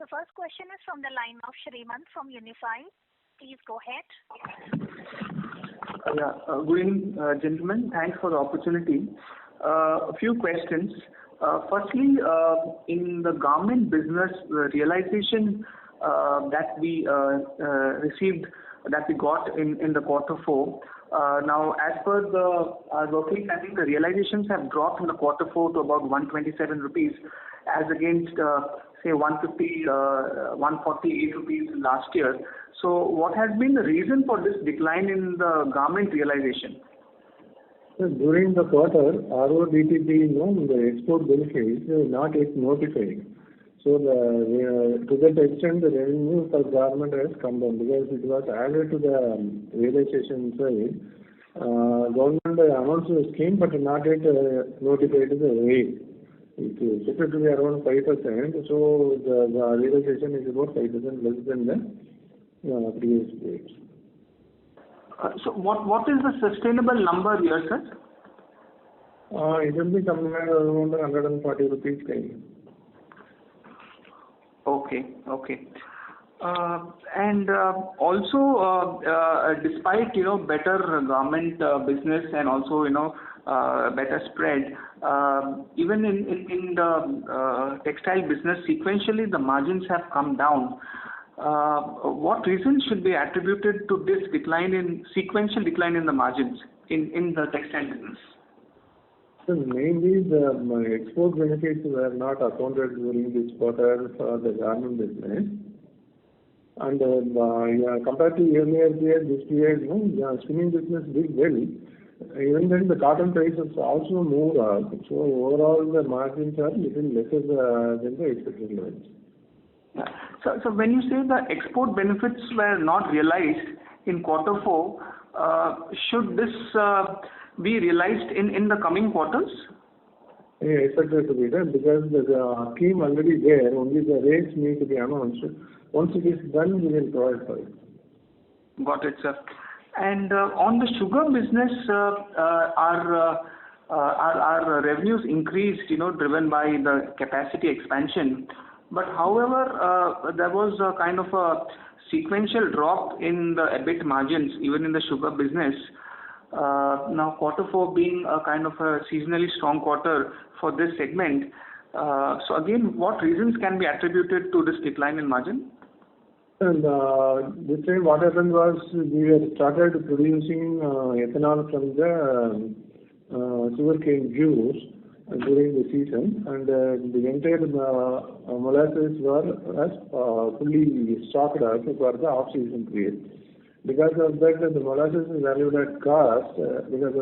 The first question is from the line of Shrimant from Unifi. Please go ahead. Good evening, gentlemen. Thanks for the opportunity. A few questions. Firstly, in the garment business, the realization that we received, that we got in the quarter four. Now, as per our working, I think the realizations have dropped in the quarter four to about 127 rupees, as against say 150, 148 rupees last year. So, what has been the reason for this decline in the garment realization? During the quarter, RoDTEP, the export benefits not yet notified. So, to that extent, the revenue per garment has come down because it was added to the realization side. Government announced the scheme, but not yet notified the rate. It is expected to be around 5%. So, the realization is about 5% less than the previous rates. So what is the sustainable number here, sir? It will be somewhere around 140 rupees kind. Okay. And also, despite better garment business and also better spread, even in the textile business, sequentially the margins have come down. What reasons should be attributed to this sequential decline in the margins in the textile business? So mainly the export benefits were not accounted during this quarter for the garment business. And compared to earlier period, this period, the spinning business did well. Even then, the cotton prices also moved up. So overall, the margins are little lesser than the expected levels. So when you say the export benefits were not realized in quarter four, should this be realized in the coming quarters? Yeah, expected to be done because the scheme already there. Only the rates need to be announced. Once it is done, we will provide for it. Got it, sir. And on the sugar business, our revenues increased, driven by the capacity expansion. But however, there was a kind of a sequential drop in the EBIT margins, even in the sugar business. Now, quarter four being a kind of a seasonally strong quarter for this segment. So again, what reasons can be attributed to this decline in margin? And this time what happened was we had started producing ethanol from the sugarcane juice during the season, and the entire molasses were fully stocked up for the off-season period. Because of that, the molasses is valued at cost. Because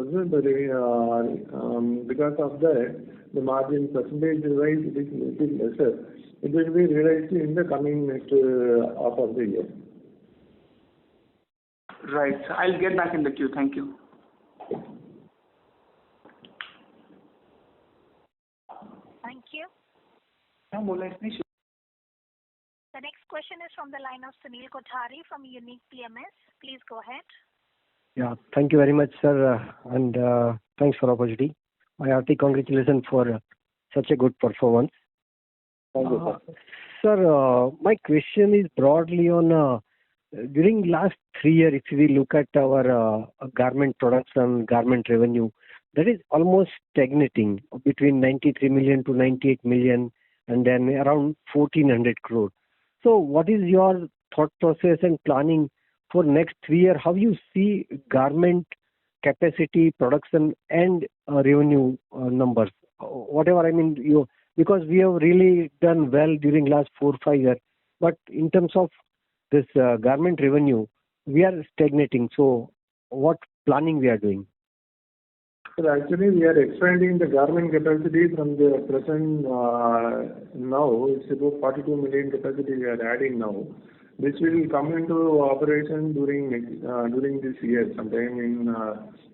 of that, the margin percentage-wise it is little lesser. It will be realized in the coming next half of the year. Right. I'll get back in the queue. Thank you. Thank you. The next question is from the line of Sunil Kothari from Unique PMS. Please go ahead. Yeah, thank you very much, sir, and thanks for the opportunity. My hearty congratulations for such a good performance. Thank you, sir. Sir, my question is broadly on during last 3 years, if we look at our garment production, garment revenue, that is almost stagnating between 93 million to 98 million and then around 1400 crore. So what is your thought process and planning for next 3 years? How you see garment capacity, production and revenue numbers? Whatever, I mean, because we have really done well during last 4-5 years. But in terms of this garment revenue, we are stagnating. So what planning we are doing? So actually, we are expanding the garment capacity from the present now. It's about 42 million capacity we are adding now. This will come into operation during this year, sometime in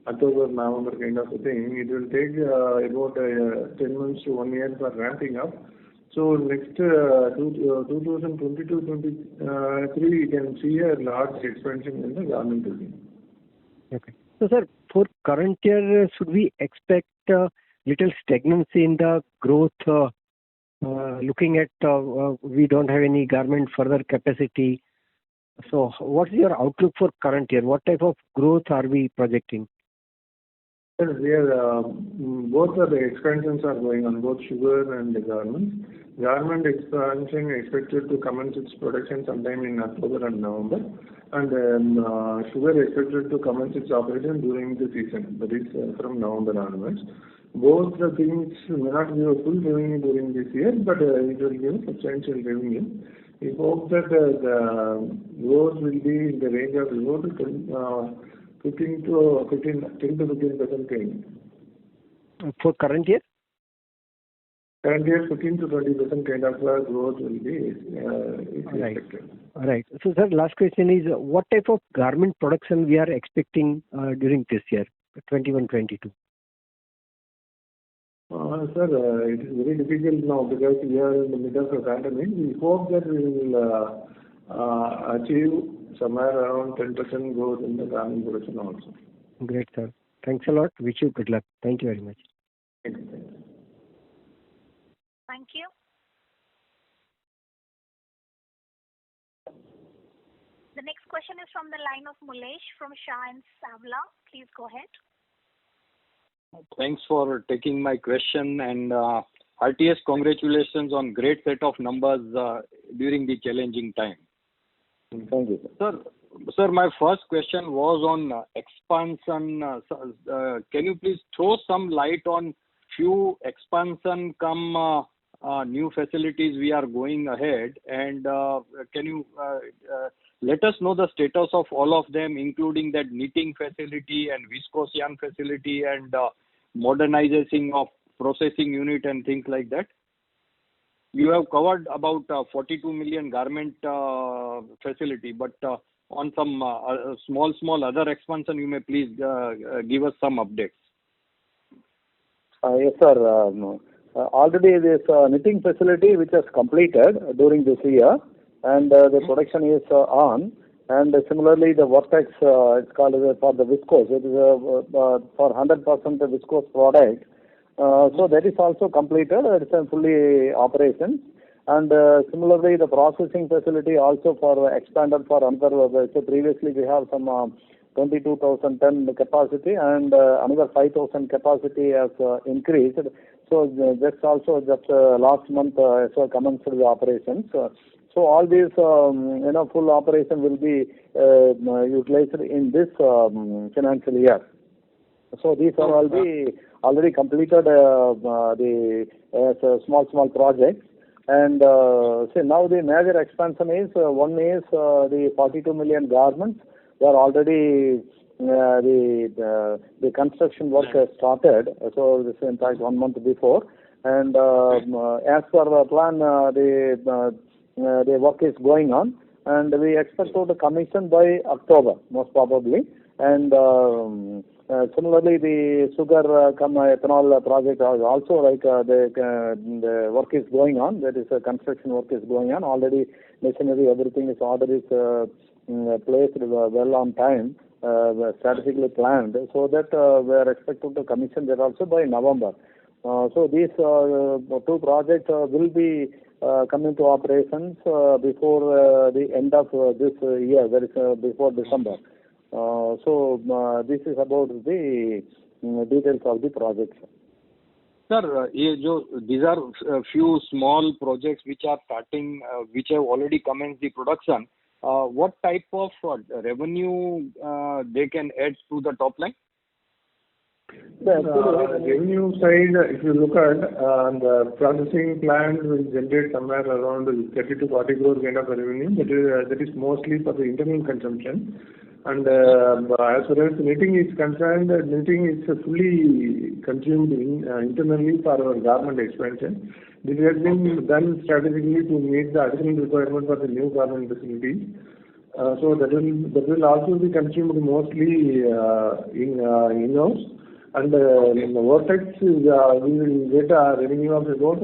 October, November kind of a thing. It will take about 10 months to 1 year for ramping up. So next 2022-23, we can see a large expansion in the garment business. Okay. So, sir, for current year, should we expect little stagnancy in the growth Looking at we don't have any garment further capacity. So what's your outlook for current year? What type of growth are we projecting? Sir, both of the expansions are going on, both sugar and the garments. Garment expansion expected to commence its production sometime in October and November, and sugar expected to commence its operation during the season, that is from November onwards. Both the things may not give a full revenue during this year, but it will give substantial revenue. We hope that the growth will be in the range of 10 to 15% range. For current year? Current year, 15 to 20% kind of growth will be expected. Right. So, sir, last question is, what type of garment production we are expecting during this year, 21-22? Sir, it is very difficult now because we are in the middle of the pandemic. We hope that we will achieve somewhere around 10% growth in the garment production also. Great, sir. Thanks a lot. Wish you good luck. Thank you very much. Thank you. Thank you. The next question is from the line of Mulesh from Shah and Savla. Please go ahead. Thanks for taking my question, and heartiest congratulations on great set of numbers during the challenging time. Thank you, sir. Sir, my first question was on expansion. Can you please throw some light on few expansion new facilities we are going ahead, and can you let us know the status of all of them, including that knitting facility and viscose yarn facility and modernization of processing unit and things like that? You have covered about 42 million garment facility, but on some small other expansion, you may please give us some updates. Yes, sir. Already this knitting facility which has completed during this year, and the production is on. And similarly, the Vortex, it's called for the viscose. It is for 100% viscose product. So that is also completed. It's fully operation. And similarly, the processing facility also for expanded for another. So previously we have some 22,000 ton capacity, and another 5,000 capacity has increased. So that's also just last month so commenced the operations. So all these full operation will be utilized in this financial year. So these are already completed the small projects. And so now the major expansion is one is the 42 million garments. They are already the construction work has started. So this is in fact 1 month before. And as per the plan, the work is going on, and we expect to commission by October most probably. And similarly, the sugar ethanol project is also like the work is going on. That is construction work is going on. Already machinery, everything is already placed well on time, strategically planned, so that we are expected to commission that also by November. So these two projects will be coming to operations before the end of this year, that is before December. So this is about the details of the projects. Sir, these are a few small projects which are starting, which have already commenced the production. What type of revenue they can add to the top line? Revenue side, if you look at the processing plant will generate somewhere around 30 to 40 crore kind of revenue. That is mostly for the internal consumption. And as far as knitting is concerned, knitting is fully consumed internally for our garment expansion. This has been done strategically to meet the additional requirement for the new garment facility. So that will also be consumed mostly in-house. And in the Vortex, we will get a revenue of about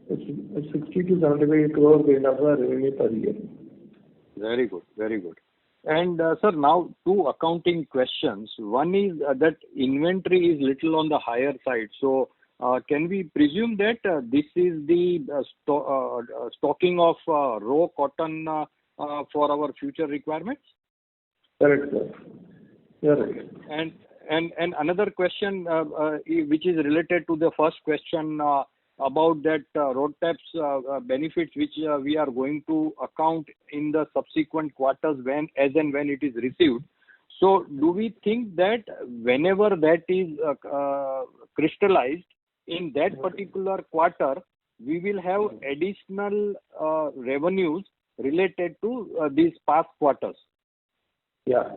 60 to 75 crore kind of revenue per year. Very good, very good. And sir, now two accounting questions. One is that inventory is little on the higher side. So can we presume that this is the stocking of raw cotton for our future requirements? Correct, sir. You're right. And another question which is related to the first question about that road tax benefits which we are going to account in the subsequent quarters as and when it is received. So do we think that whenever that is crystallized in that particular quarter, we will have additional revenues related to these past quarters? Yeah.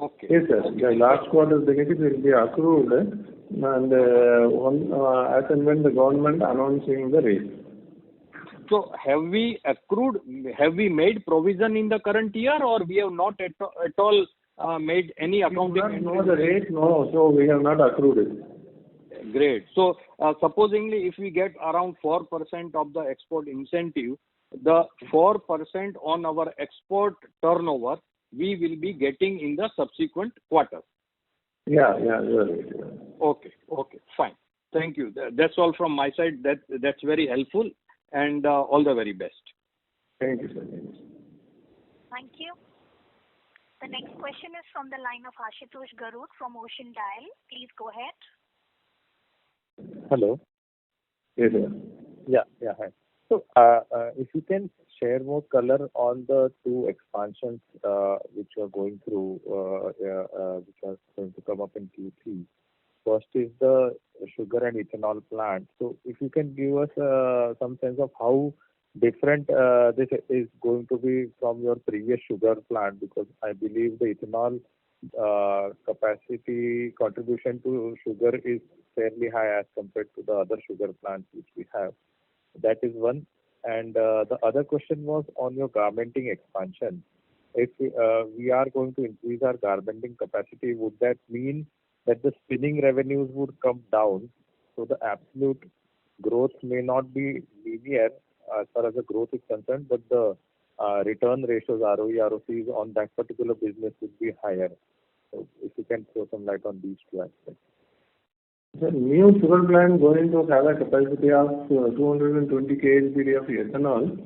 Okay. Yes, sir. The last quarter's benefit will be accrued, and as and when the government announcing the rate. So have we made provision in the current year, or we have not at all made any accounting? We do not know the rate, no, so we have not accrued it. Great. So supposingly if we get around 4% of the export incentive, the 4% on our export turnover we will be getting in the subsequent quarters. Yeah, you're right. Okay, fine. Thank you. That's all from my side. That's very helpful, and all the very best. Thank you, sir. Thank you. The next question is from the line of Ashutosh Garud from Ocean Dial. Please go ahead. Hello. Yes, sir. Yeah, hi. So, if you can share more color on the two expansions which are going through, which are going to come up in Q3. First is the sugar and ethanol plant. So, if you can give us some sense of how different this is going to be from your previous sugar plant, because I believe the ethanol capacity contribution to sugar is fairly high as compared to the other sugar plants which we have. That is one. And the other question was on your garmenting expansion. If we are going to increase our garmenting capacity, would that mean that the spinning revenues would come down? So the absolute growth may not be linear as far as the growth is concerned, but the return ratios, ROE, ROCs on that particular business would be higher. So if you can throw some light on these two aspects. The new sugar plant going to have a capacity of 220 KLPD of ethanol,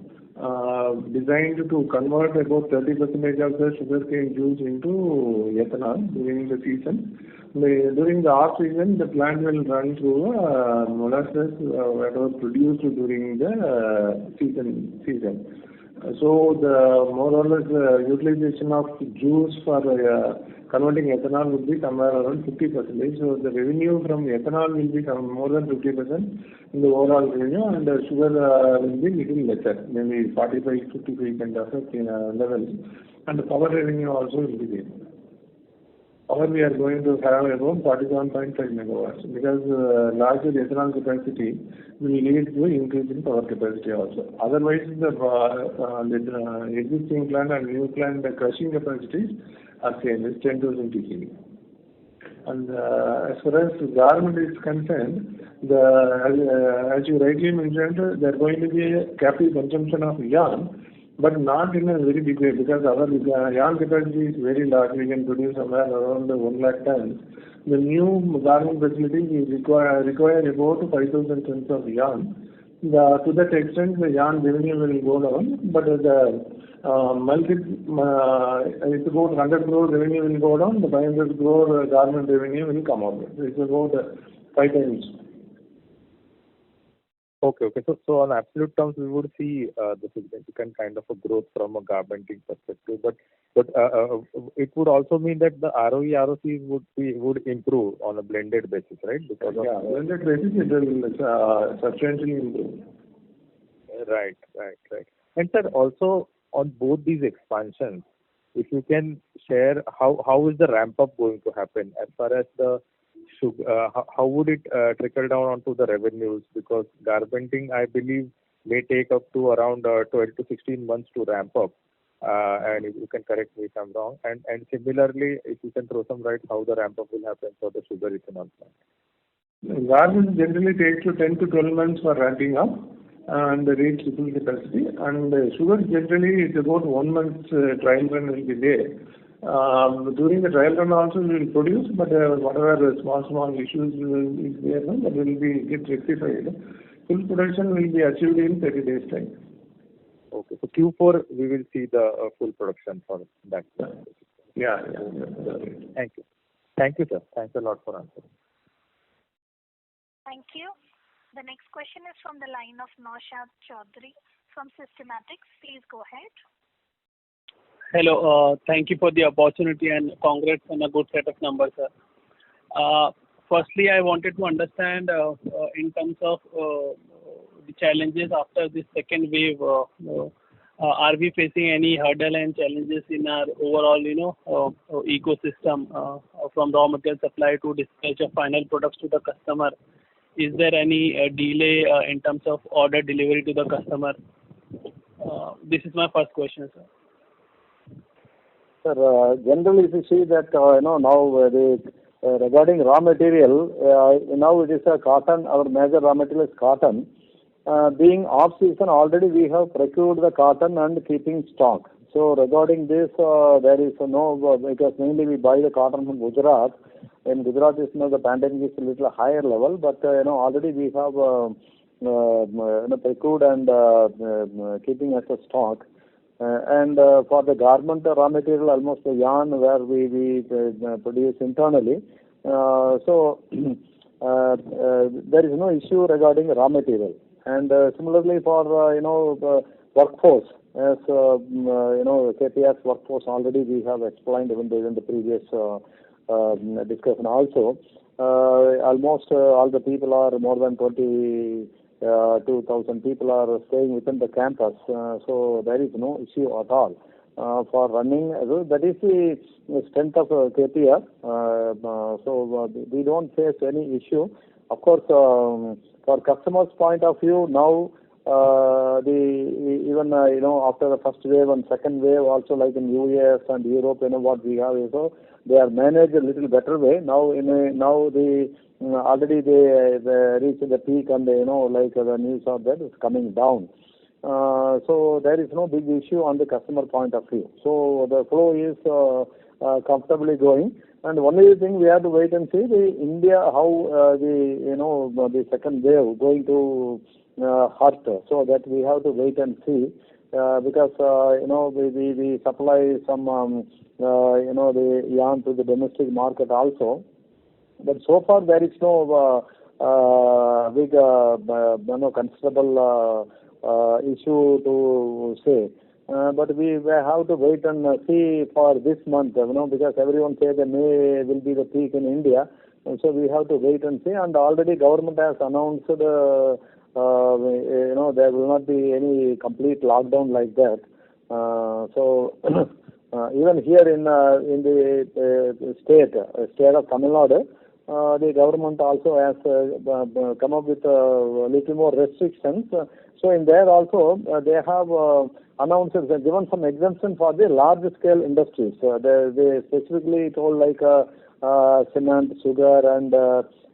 designed to convert about 30% of the sugarcane juice into ethanol during the season. During the off season, the plant will run through molasses whatever produced during the season. So the more or less utilization of juice for converting ethanol would be somewhere around 50%. So the revenue from ethanol will be more than 50% in the overall revenue, and the sugar will be little lesser, maybe 45-55 kind of level. And the power revenue also will be there. Power we are going to have about 47.5 megawatts, because larger ethanol capacity will lead to increase in power capacity also. Otherwise, the existing plant and new plant, the crushing capacities are same, it's 10,000 TCV. And as far as garment is concerned, as you rightly mentioned, there is going to be a captive consumption of yarn, but not in a very big way, because our yarn capacity is very large. We can produce somewhere around 1 lakh tons. The new garment facility will require about 5,000 tons of yarn. To that extent, the yarn revenue will go down, but the it's about 100 crore revenue will go down, the 500 crore garment revenue will come up. It's about 5 times. Okay. So on absolute terms, we would see the significant kind of a growth from a garmenting perspective, but it would also mean that the ROE, ROCs would improve on a blended basis, right? Because blended basis it will substantially improve. Right. And sir, also on both these expansions, if you can share how is the ramp up going to happen as far as the how would it trickle down onto the revenues? Because garmenting, I believe, may take up to around 12 to 16 months to ramp up. And if you can correct me if I'm wrong. And similarly, if you can throw some light how the ramp up will happen for the sugar ethanol plant. Garment generally takes 10 to 12 months for ramping up and reach full capacity. And sugar generally is about 1 month trial run will be there. During the trial run also we will produce, but whatever small issues is there, that will be get rectified. Full production will be achieved in 30 days time. Okay. So Q4 we will see the full production for that. Yeah. Thank you. Thank you, sir. Thanks a lot for answering. Thank you. The next question is from the line of Naushad Chaudhary from Systematics. Please go ahead. Hello. Thank you for the opportunity and congrats on a good set of numbers, sir. Firstly, I wanted to understand in terms of the challenges after this second wave. Are we facing any hurdle and challenges in our overall, ecosystem from raw material supply to dispatch of final products to the customer? Is there any delay in terms of order delivery to the customer? This is my first question, sir. Sir, generally, if you see that now regarding raw material, now it is a cotton. Our major raw material is cotton. Being off season, already we have procured the cotton and keeping stock. So regarding this, there is no, because mainly we buy the cotton from Gujarat. In Gujarat, the pandemic is a little higher level, but already we have procured and keeping as a stock. And for the garment raw material, almost the yarn where we produce internally. So there is no issue regarding raw material. And similarly for workforce, as KPR's workforce already we have explained even in the previous discussion also. Almost all the people are more than 22,000 people are staying within the campus, so there is no issue at all for running. That is the strength of KPR. So we don't face any issue. Of course, for customers' point of view, now even after the first wave and second wave, also like in US and Europe, what we have is they are managed a little better way. Now already they reached the peak and like the news of that is coming down. So there is no big issue on the customer point of view. So the flow is comfortably going. And only thing we have to wait and see the India how the second wave going to hurt. So that we have to wait and see because we supply some the yarn to the domestic market also. But so far there is no big considerable issue to say. But we have to wait and see for this month, because everyone says that May will be the peak in India. And so we have to wait and see. And already government has announced, there will not be any complete lockdown like that. So even here in the state of Tamil Nadu, the government also has come up with a little more restrictions. So in there also they have announced given some exemption for the large scale industries. They specifically told like cement, sugar, and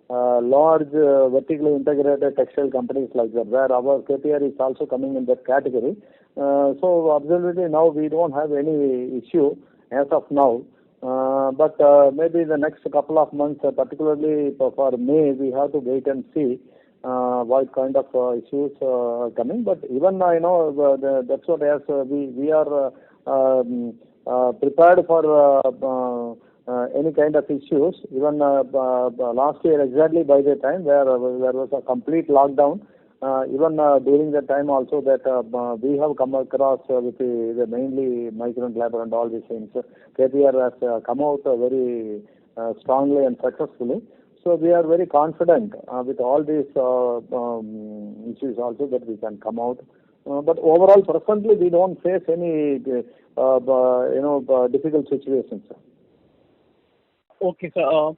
large vertically integrated textile companies like that, where our KPR is also coming in that category. So absolutely now we don't have any issue as of now. But maybe the next couple of months, particularly for May, we have to wait and see what kind of issues are coming. But even that's what as we are prepared for any kind of issues. Even last year exactly by the time there was a complete lockdown. Even during that time also that we have come across with the mainly migrant labor and all these things. KPR has come out very strongly and successfully. So we are very confident with all these issues also that we can come out. But overall, presently we don't face any difficult situations. Okay, sir.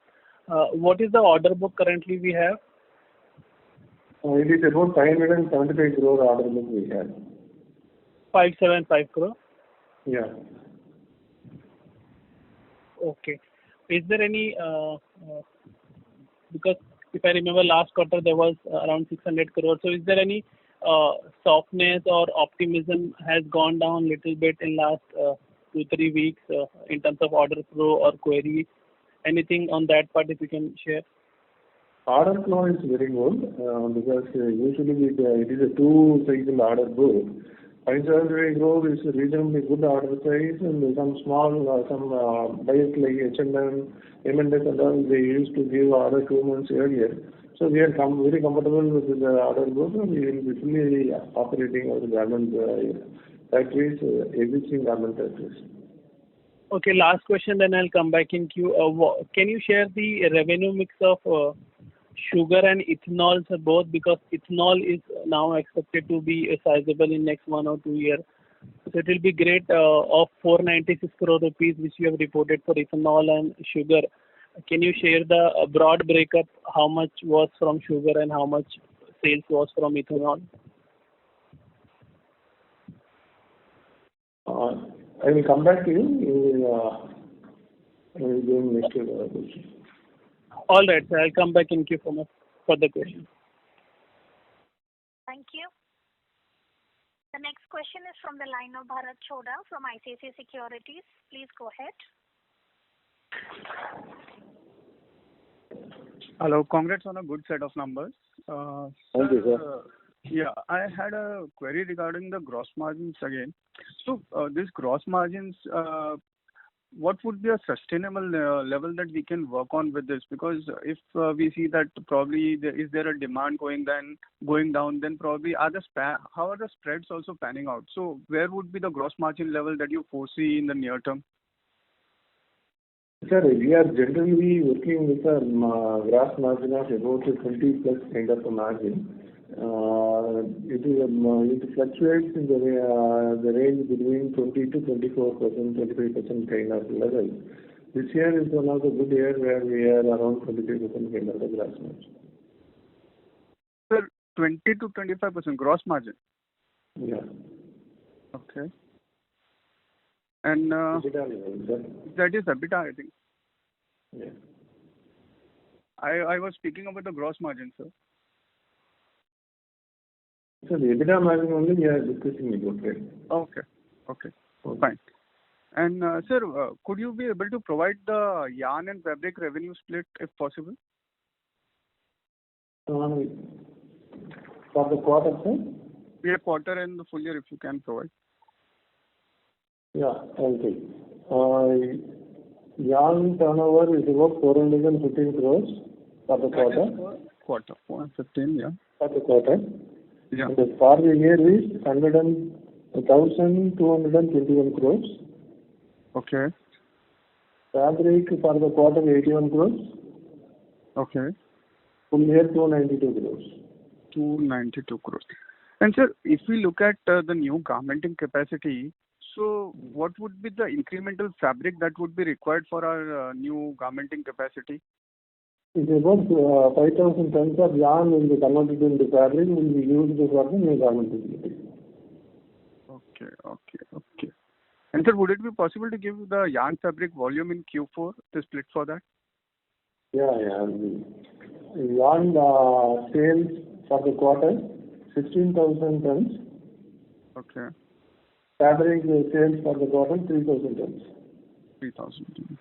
What is the order book currently we have? It is about 575 crore order book we have. 575 crore? Yeah. Okay. Is there any, because if I remember last quarter there was around 600 crore, so is there any softness or optimism has gone down little bit in last 2-3 weeks in terms of order flow or query? Anything on that part if you can share? Order flow is very good because usually it is a two-cycle order book. 5,000 crore is a reasonably good order size, and some small, some buyers like H&M, M&S and all, they used to give order 2 months earlier. So we are very comfortable with the order book, and we will be fully operating our garment factories, existing garment factories. Okay, last question, then I'll come back in queue. Can you share the revenue mix of sugar and ethanol, sir, both, because ethanol is now expected to be sizable in next 1 or 2 years. So it will be great of 496 crore rupees which you have reported for ethanol and sugar. Can you share the broad breakup, how much was from sugar and how much sales was from ethanol? I will come back to you. I will do next question. All right, sir. I'll come back in queue for my further questions. Thank you. The next question is from the line of Bharat Choda from ICICI Securities. Please go ahead. Hello. Congrats on a good set of numbers. Thank you, sir. Yeah, I had a query regarding the gross margins again. So, these gross margins, what would be a sustainable level that we can work on with this? Because if we see that probably is there a demand going down, then probably how are the spreads also panning out? So, where would be the gross margin level that you foresee in the near term? Sir, we are generally working with a gross margin of about 20 plus kind of a margin. It fluctuates in the range between 20 to 24%, 25% kind of level. This year is one of the good years where we are around 25% kind of the gross margin. Sir, 20 to 25% gross margin? Yeah. Okay. And that is EBITDA, I think. Yeah. I was speaking about the gross margin, sir. So the EBITDA margin only we are discussing about it. Okay. Fine. And sir, could you be able to provide the yarn and fabric revenue split if possible? For the quarter, sir? Yeah, quarter and the full year if you can provide. Yeah, okay. Yarn turnover is about 415 crores for the quarter. Quarter 415, yeah. For the quarter. Yeah. And for the year is 1,221 crores. Okay. Fabric for the quarter 81 crores. Okay. Full year 292 crores. 292 crores. And sir, if we look at the new garmenting capacity, so what would be the incremental fabric that would be required for our new garmenting capacity? It's about 5,000 tons of yarn will be converted into fabric will be used for the new garment facility. Okay. And sir, would it be possible to give the yarn fabric volume in Q4, the split for that? Yeah. Yarn sales for the quarter 16,000 tons. Okay. Fabric sales for the quarter 3,000 tons. 3,000 tons.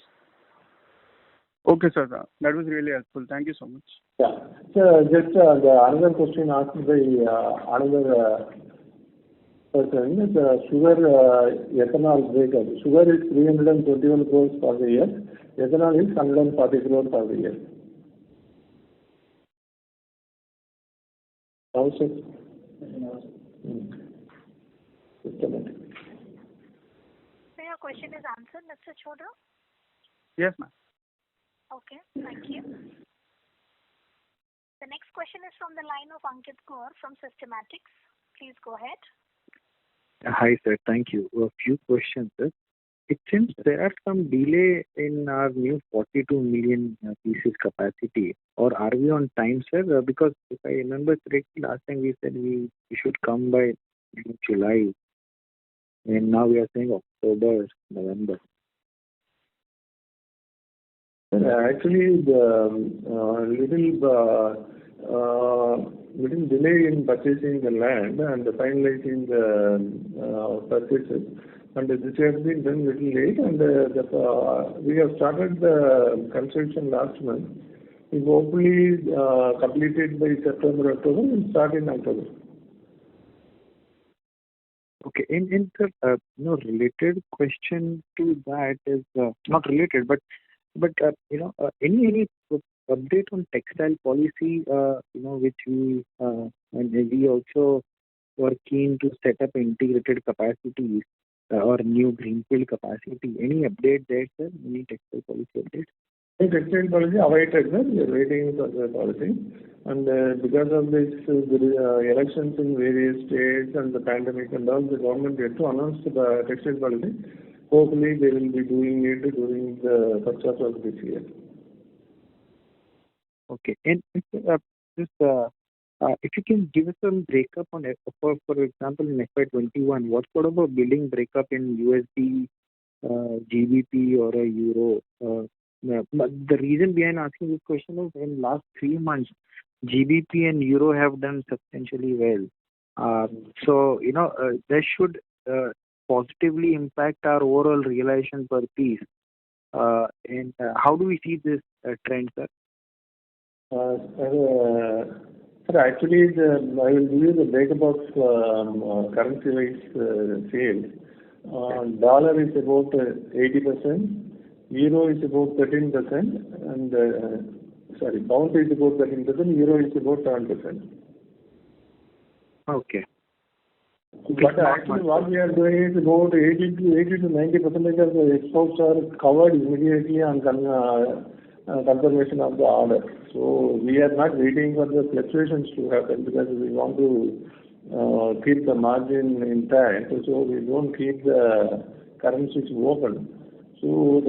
Okay, sir. That was really helpful. Thank you so much. Yeah. So just another question asked by another person is sugar ethanol breakup. Sugar is 321 crores for the year. Ethanol is 140 crores for the year. Also, systematic. So your question is answered, Mr. Choda? Yes, ma'am. Okay, thank you. The next question is from the line of Ankit Kaur from Systematics. Please go ahead. Hi, sir. Thank you. A few questions, sir. It seems there are some delay in our new 42 million pieces capacity. Or are we on time, sir? Because if I remember correctly, last time we said we should come by July. And now we are saying October, November. Actually, the little delay in purchasing the land and finalizing the purchases. and this has been done little late, and we have started the construction last month. We hopefully completed by September, October, and start in October. Okay. And sir, related question to that is not related, but any update on textile policy, which we and we also were keen to set up integrated capacities or new greenfield capacity. Any update there, sir? Any textile policy updates? Textile policy awaited, sir. We are waiting for the policy. And because of this, elections in various states and the pandemic and all, the government yet to announce the textile policy. Hopefully, they will be doing it during the first half of this year. Okay. And just if you can give us some breakup on, for example, in FY21, what sort of a billing breakup in USD, GBP or a Euro? The reason behind asking this question is in last 3 months, GBP and Euro have done substantially well. So, that should positively impact our overall realization per piece. And how do we see this trend, sir? Sir, actually, I will give you the breakup of currency-wise sales. Dollar is about 80%. Euro is about 13%, and pound is about 13%, euro is about 7%. Okay. But actually, what we are doing is about 80 to 90% of the exports are covered immediately on confirmation of the order. So we are not waiting for the fluctuations to happen because we want to keep the margin intact. So we don't keep the currencies open. So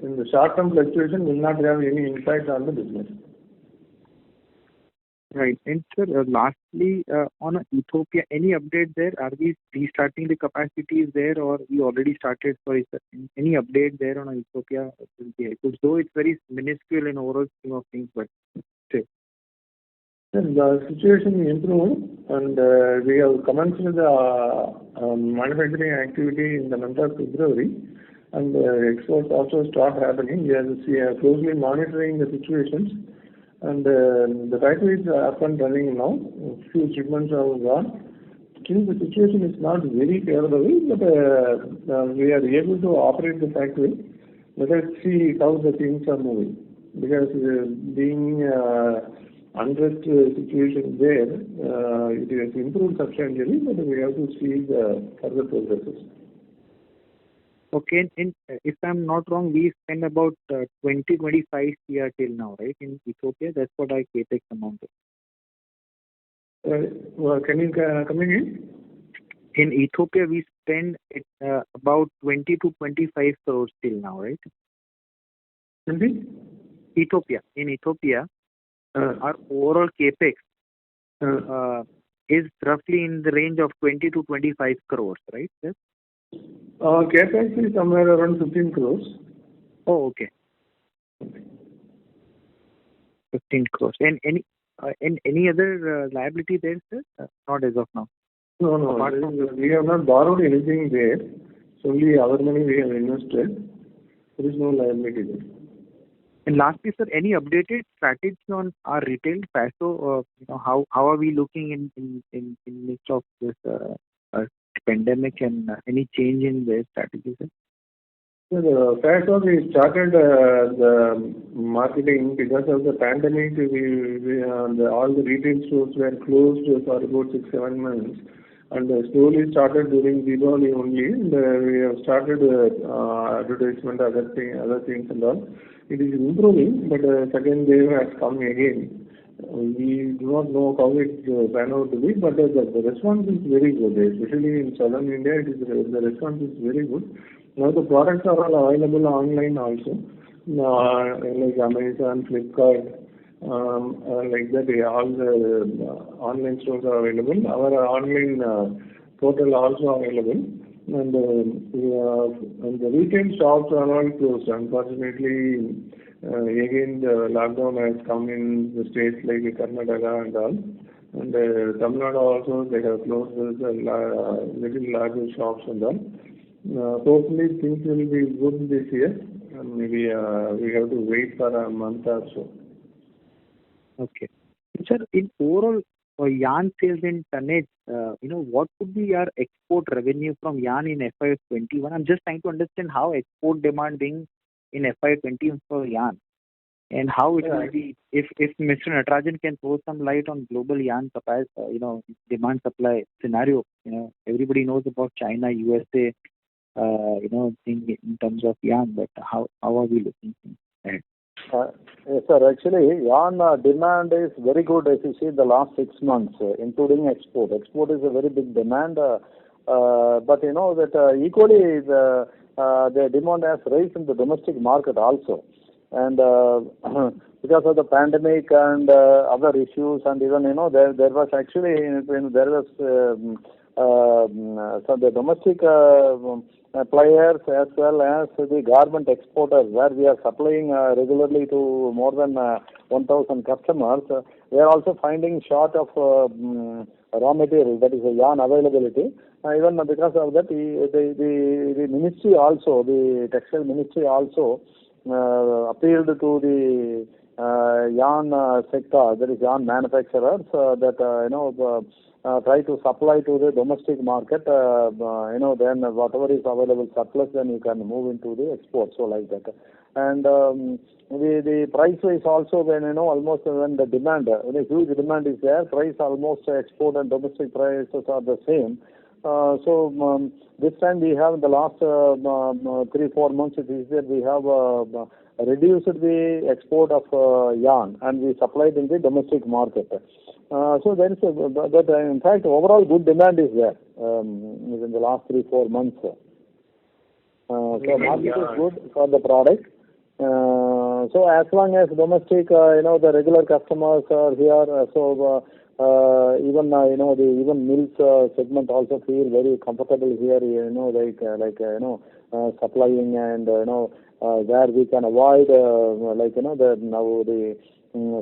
in the short-term fluctuation will not have any impact on the business. Right. And sir, lastly, on Ethiopia, any update there? Are we restarting the capacities there, or we already started? Sorry, sir. Any update there on Ethiopia? Though it's very minuscule in overall scheme of things, but still. The situation improved, and we have commenced the manufacturing activity in the month of February. And exports also start happening. We are closely monitoring the situations, and the factory is up and running now. A few shipments have gone. Still, the situation is not very favorable, but we are able to operate the factory. Let us see how the things are moving, because being unrest situation there, it has improved substantially, but we have to see the further progresses. Okay, and if I'm not wrong, we spend about 20-25 CR till now, right, in Ethiopia? That's what our capex amount is. Can you come again? In Ethiopia, we spend about 20 to 25 crores till now, right? In Ethiopia, our overall capex is roughly in the range of 20 to 25 crores, right? Yes? CapEx is somewhere around 15 crores. Oh, okay. 15 crores. And any other liability there, sir? Not as of now. No. We have not borrowed anything there. It's only our money we have invested. There is no liability there. And lastly, sir, any updated strategy on our retail FASO? How are we looking in midst of this pandemic, and any change in their strategy, sir? The FASO, we started the marketing because of the pandemic. All the retail stores were closed for about 6-7 months, and slowly started during Diwali only. And we have started advertisement, other things and all. It is improving, but second wave has come again. We do not know how it pan out to be, but the response is very good. Especially in southern India, the response is very good. Now the products are all available online also, like Amazon, Flipkart, like that. All the online stores are available. Our online portal also available, and the retail shops are all closed. Unfortunately, again the lockdown has come in the states like Karnataka and all, and Tamil Nadu also they have closed the little larger shops and all. Hopefully things will be good this year. Maybe we have to wait for a month or so. Okay. Sir, in overall yarn sales in tonnage, what would be our export revenue from yarn in FY21? I'm just trying to understand how export demand being in FY20 for yarn, and how it will be if Mr. Natarajan can throw some light on global yarn supply, demand supply scenario. Everybody knows about China, USA, thing in terms of yarn, but how are we looking at it? Yes, sir. Actually, yarn demand is very good as you see the last 6 months, including export. Export is a very big demand, but you know that equally the demand has raised in the domestic market also. And because of the pandemic and other issues, and even there was actually there was so the domestic players as well as the garment exporters, where we are supplying regularly to more than 1,000 customers, they are also finding short of raw material, that is yarn availability. Even because of that, the ministry also, the textile ministry also appealed to the yarn sector, that is yarn manufacturers, that try to supply to the domestic market. Then whatever is available surplus, then you can move into the export. So like that. And the price wise also, when almost when the demand, when a huge demand is there, price almost export and domestic prices are the same. So this time we have in the last 3-4 months, it is that we have reduced the export of yarn and we supplied in the domestic market. So there is but in fact overall good demand is there in the last 3-4 months. So market is good for the product. So as long as domestic, the regular customers are here, so even even mills segment also feel very comfortable here, supplying, and where we can avoid the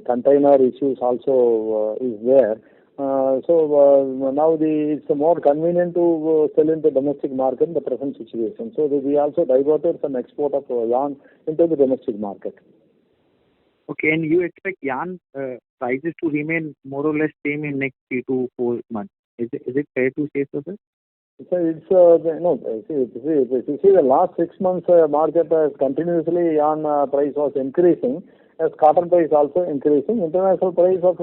container issues also is there. So now it's more convenient to sell in the domestic market in the present situation. So we also diverted some export of yarn into the domestic market. Okay, and you expect yarn prices to remain more or less same in next 3 to 4 months. Is it fair to say so, sir? So it's if you see the last 6 months market continuously yarn price was increasing, as cotton price also increasing. International price of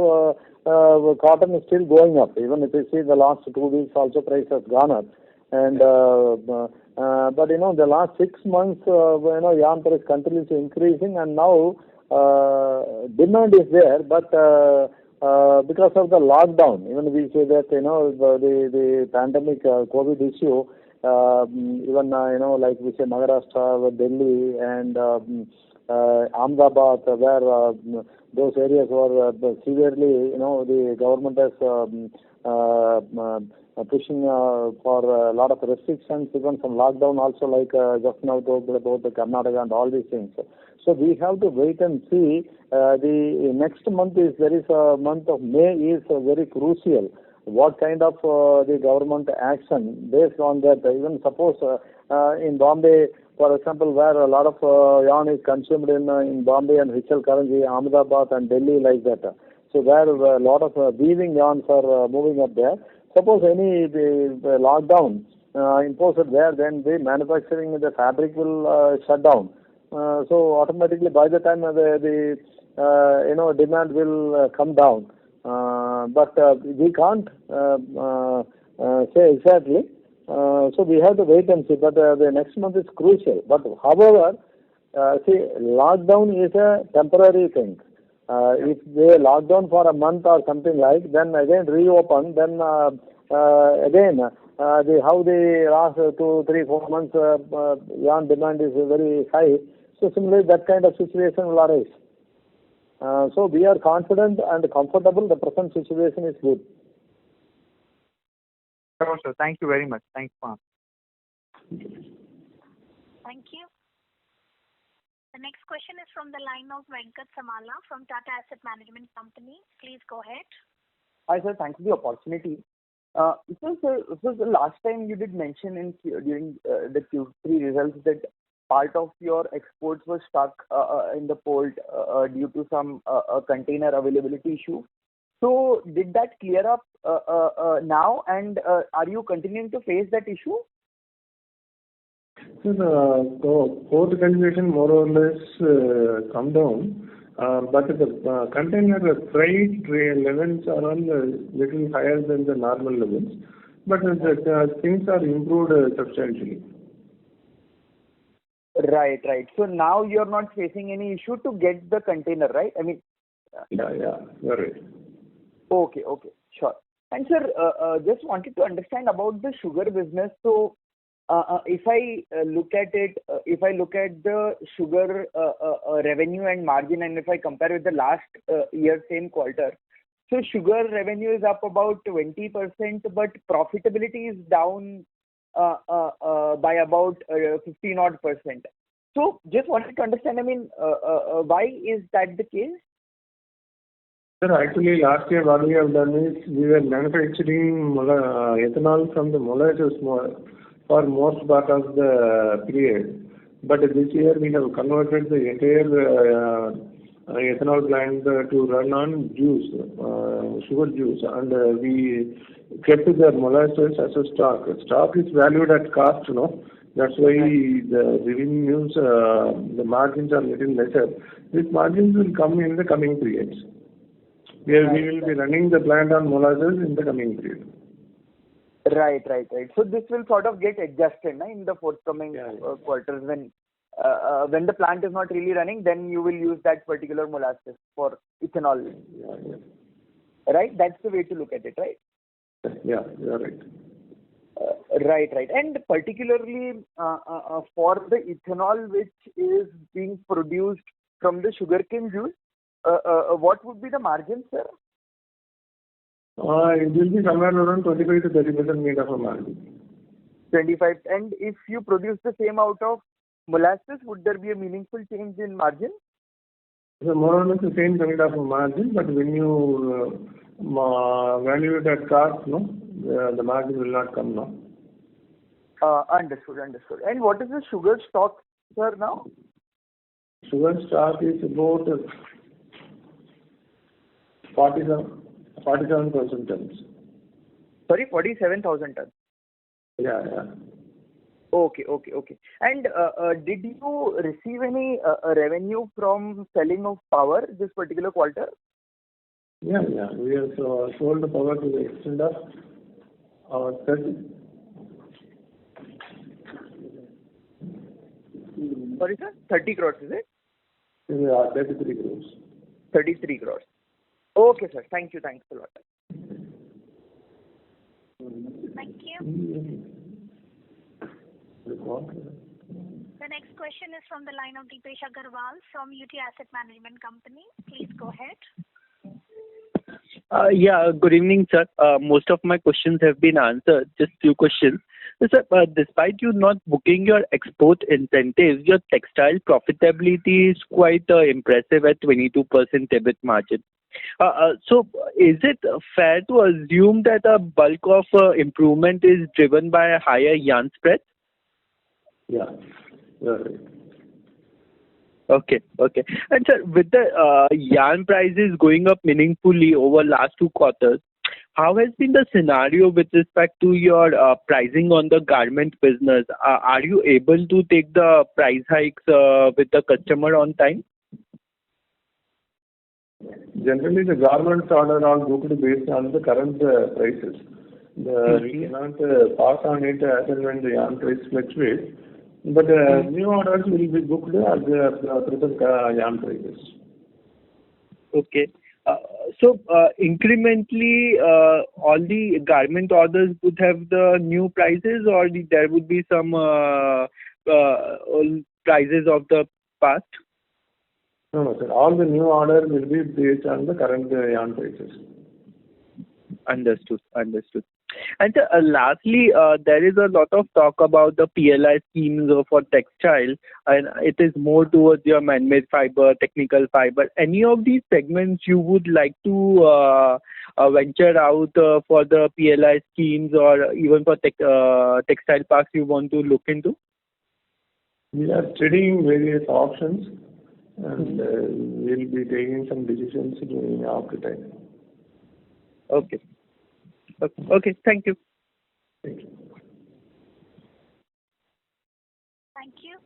cotton is still going up. Even if you see the last 2 weeks also price has gone up. And but the last 6 months yarn price continuously increasing, and now demand is there, but because of the lockdown, even we say that the pandemic COVID issue, even like we say Maharashtra, Delhi, and Ahmedabad, where those areas were severely, the government is pushing for a lot of restrictions, even some lockdown also, like just now talked about the Karnataka and all these things. So we have to wait and see. The next month is, there is a month of May is very crucial. What kind of the government action based on that? Even suppose in Bombay, for example, where a lot of yarn is consumed in Bombay and Hichal Karanji, Ahmedabad and Delhi, like that. So where a lot of weaving yarns are moving up there. Suppose any the lockdown imposed there, then the manufacturing, the fabric will shut down. So automatically by the time the demand will come down. But we can't say exactly. So we have to wait and see. But the next month is crucial. But however, see, lockdown is a temporary thing. If they lock down for a month or something like, then again reopen, then again how the last 2, 3, 4 months yarn demand is very high. So similarly, that kind of situation will arise. So we are confident and comfortable. The present situation is good. Sure, sir. Thank you very much. Thanks for Thank you. The next question is from the line of Venkat Samala from Tata Asset Management Company. Please go ahead. Hi, sir. Thanks for the opportunity. So the last time you did mention during the Q3 results that part of your exports was stuck in the port due to some container availability issue. So did that clear up now, and are you continuing to face that issue? So the port congestion more or less come down, but the container freight levels are on little higher than the normal levels, but the things are improved substantially. Right. So now you're not facing any issue to get the container, right? I mean. Yeah, you're right. Okay, sure. And sir, just wanted to understand about the sugar business. So, if I look at it, if I look at the sugar revenue and margin, and if I compare with the last year same quarter, so sugar revenue is up about 20%, but profitability is down by about 15 odd percent. So, just wanted to understand. I mean, why is that the case? Sir, actually last year what we have done is we were manufacturing ethanol from the molasses for most part of the period. But this year we have converted the entire ethanol plant to run on juice, sugar juice, and we kept the molasses as a stock. Stock is valued at cost, no? That's why the revenues, the margins are little lesser. These margins will come in the coming periods. We will be running the plant on molasses in the coming period. Right. So this will sort of get adjusted in the forthcoming quarters when the plant is not really running. Then you will use that particular molasses for ethanol. Yeah. Right. That's the way to look at it, right? Yeah, you are right. Right. And particularly for the ethanol which is being produced from the sugarcane juice. What would be the margin, sir? It will be somewhere around 25 to 30% made of a margin. 25. And if you produce the same out of molasses, would there be a meaningful change in margin? So more or less the same kind of a margin, but when you value it at cost, the margin will not come now. Understood. And what is the sugar stock, sir, now? Sugar stock is about 47,000 tons. Sorry, 47,000 tons. Yeah. Okay. And did you receive any revenue from selling of power this particular quarter? Yeah. We have sold the power to the extent of 30. Sorry, sir? 30 crores, is it? Yeah, 33 crores. 33 crores. Okay, sir. Thank you. Thanks a lot. Thank you. The next question is from the line of Deepesh Agarwal from UT Asset Management Company. Please go ahead. Good evening, sir. Most of my questions have been answered. Just few questions. Sir, despite you not booking your export incentives, your textile profitability is quite impressive at 22% EBIT margin. So, is it fair to assume that a bulk of improvement is driven by a higher yarn spread? Yeah, you're right. Okay. And sir, with the yarn prices going up meaningfully over last 2 quarters, how has been the scenario with respect to your pricing on the garment business? Are you able to take the price hikes with the customer on time? Generally, the garments order are booked based on the current prices. We cannot pass on it as and when the yarn price fluctuates. But new orders will be booked at the present yarn prices. Okay. So incrementally, all the garment orders would have the new prices, or there would be some prices of the past? No, sir. All the new orders will be based on the current yarn prices. Understood. And lastly, there is a lot of talk about the PLI schemes for textile, and it is more towards your man-made fiber, technical fiber. Any of these segments you would like to venture out for the PLI schemes, or even for textile parks you want to look into? We are studying various options, and we'll be taking some decisions during after time. Okay. Okay. Thank you. Thank you. Thank you.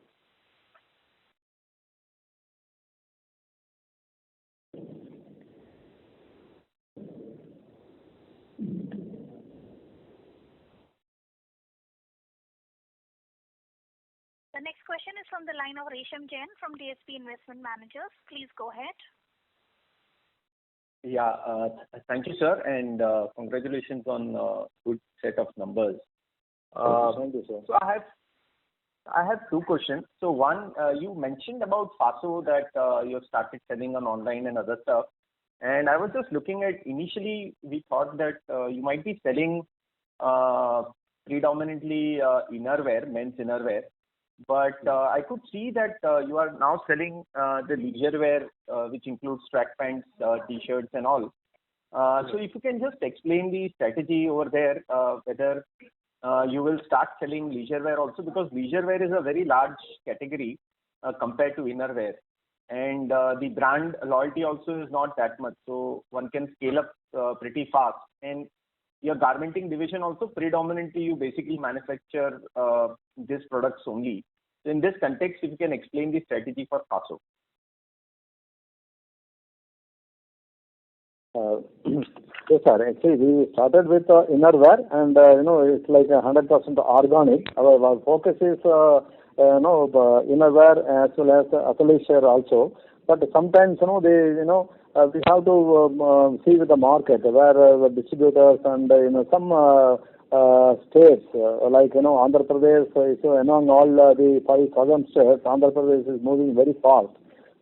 The next question is from the line of Resham Jain from DSP Investment Managers. Please go ahead. Yeah, thank you, sir, and congratulations on good set of numbers. Thank you, sir. So I have two questions. So one, you mentioned about FASO that you have started selling on online and other stuff, and I was just looking at, initially we thought that you might be selling predominantly innerwear, men's innerwear. But I could see that you are now selling the leisure wear, which includes track pants, t-shirts and all. So if you can just explain the strategy over there, whether you will start selling leisure wear also, because leisure wear is a very large category compared to innerwear. And the brand loyalty also is not that much, so one can scale up pretty fast. And your garmenting division also, predominantly you basically manufacture these products only. So in this context, if you can explain the strategy for FASO. Yes, sir. Actually, we started with innerwear, and it's like 100% organic. Our focus is innerwear as well as athleisure also. But sometimes we have to see with the market where the distributors and some states like Andhra Pradesh. So among all the 5 southern states, Andhra Pradesh is moving very fast.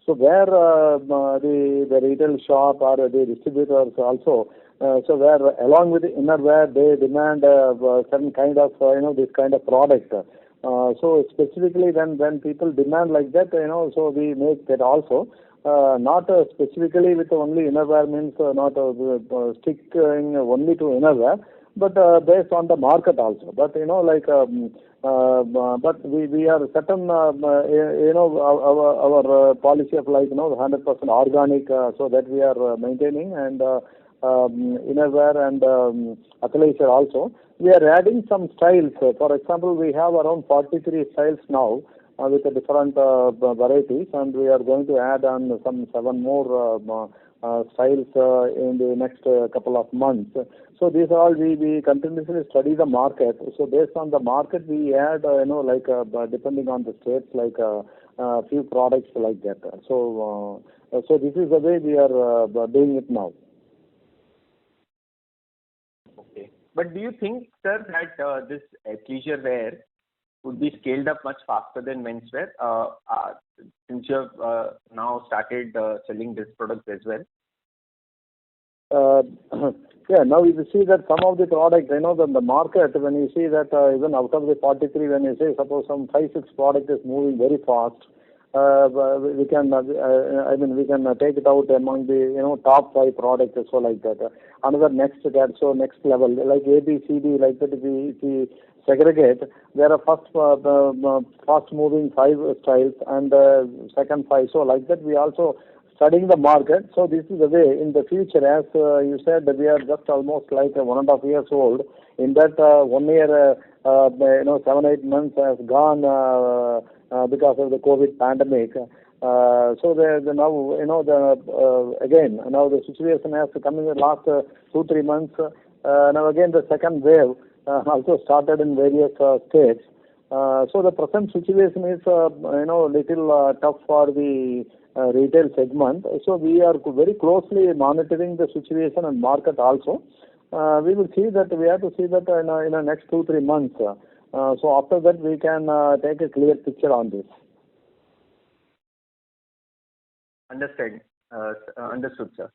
So where the retail shop or the distributors also, so where along with the innerwear they demand certain kind of this kind of product. So specifically when people demand like that, so we make that also. Not specifically with only innerwear, means not sticking only to innerwear, but based on the market also. But but we are certain our policy of 100% organic, so that we are maintaining, and innerwear and athleisure also. We are adding some styles. For example, we have around 43 styles now with the different varieties, and we are going to add on some 7 more styles in the next couple of months. So these all we continuously study the market. So based on the market, we add depending on the states, a few products like that. So this is the way we are doing it now. Okay. But do you think, sir, that this athleisure wear would be scaled up much faster than menswear since you have now started selling this product as well? Yeah, now you see that some of the products, the market, when you see that even out of the 43, when you say suppose some 5-6 product is moving very fast, we can we can take it out among the top 5 products or so like that. Another next level like A, B, C, D, like that. If we segregate, there are fast moving 5 styles and second 5. So like that we also studying the market. So this is the way in the future, as you said, we are just almost like 1.5 years old. In that 1 year, 7-8 months has gone because of the COVID pandemic. So now again now the situation has come in the last 2-3 months. Now again the second wave also started in various states. So the present situation is little tough for the retail segment. So we are very closely monitoring the situation and market also. We will see that we have to see that in the next 2-3 months. So after that we can take a clear picture on this. Understood, sir.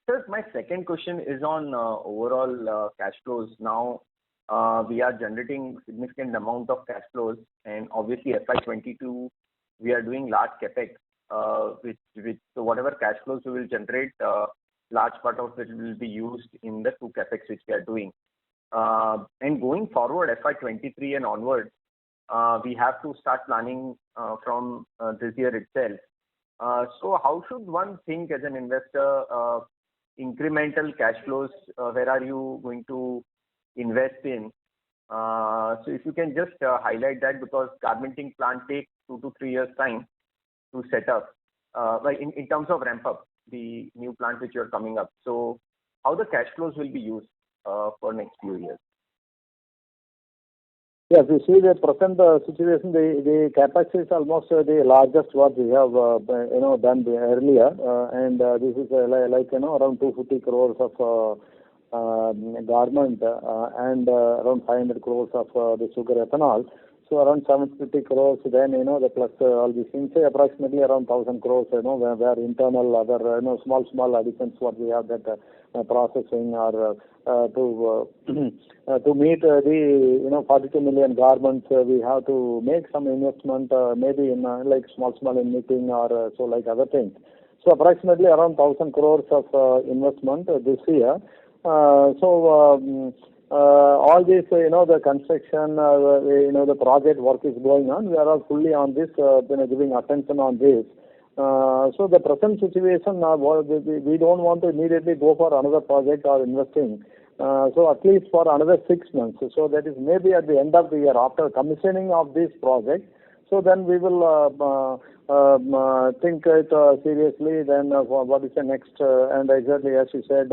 Sir, my second question is on overall cash flows. Now, we are generating significant amount of cash flows, and obviously FY22, we are doing large CapEx, so whatever cash flows we will generate, large part of it will be used in the 2 CapEx which we are doing. And going forward, FY23 and onwards, we have to start planning from this year itself. So how should one think as an investor, incremental cash flows, where are you going to invest in? So if you can just highlight that, because garmenting plant takes 2 to 3 years time to set up, like in terms of ramp up the new plant which you are coming up. So how the cash flows will be used for next few years? Yes, you see the present situation, the capex is almost the largest what we have done earlier, and this is around 250 crores of garment and around 500 crores of the sugar ethanol. So around 750 crores, then the plus all these things, say approximately around 1,000 crores, where internal other small additions what we have, that processing or to meet the 42 million garments, we have to make some investment, maybe in like small in knitting or so like other things. So approximately around 1,000 crores of investment this year. All this, the construction, the project work is going on. We are all fully on this, giving attention on this. So the present situation, we don't want to immediately go for another project or investing. So at least for another 6 months. So that is maybe at the end of the year, after commissioning of this project. So then we will think it seriously. Then what is the next? And exactly as you said,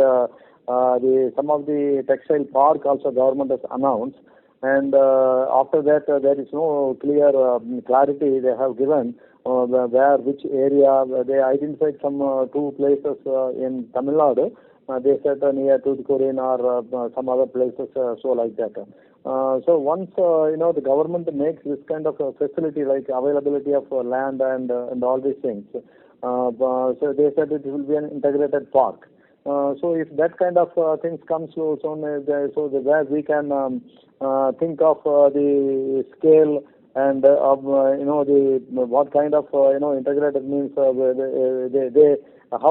some of the textile park also government has announced, and after that there is no clear clarity they have given where which area. They identified some 2 places in Tamil Nadu. They said near Tuticorin or some other places, so like that. So once the government makes this kind of facility like availability of land and all these things, so they said it will be an integrated park. So if that kind of things comes so where we can think of the scale and of the what kind of integrated means how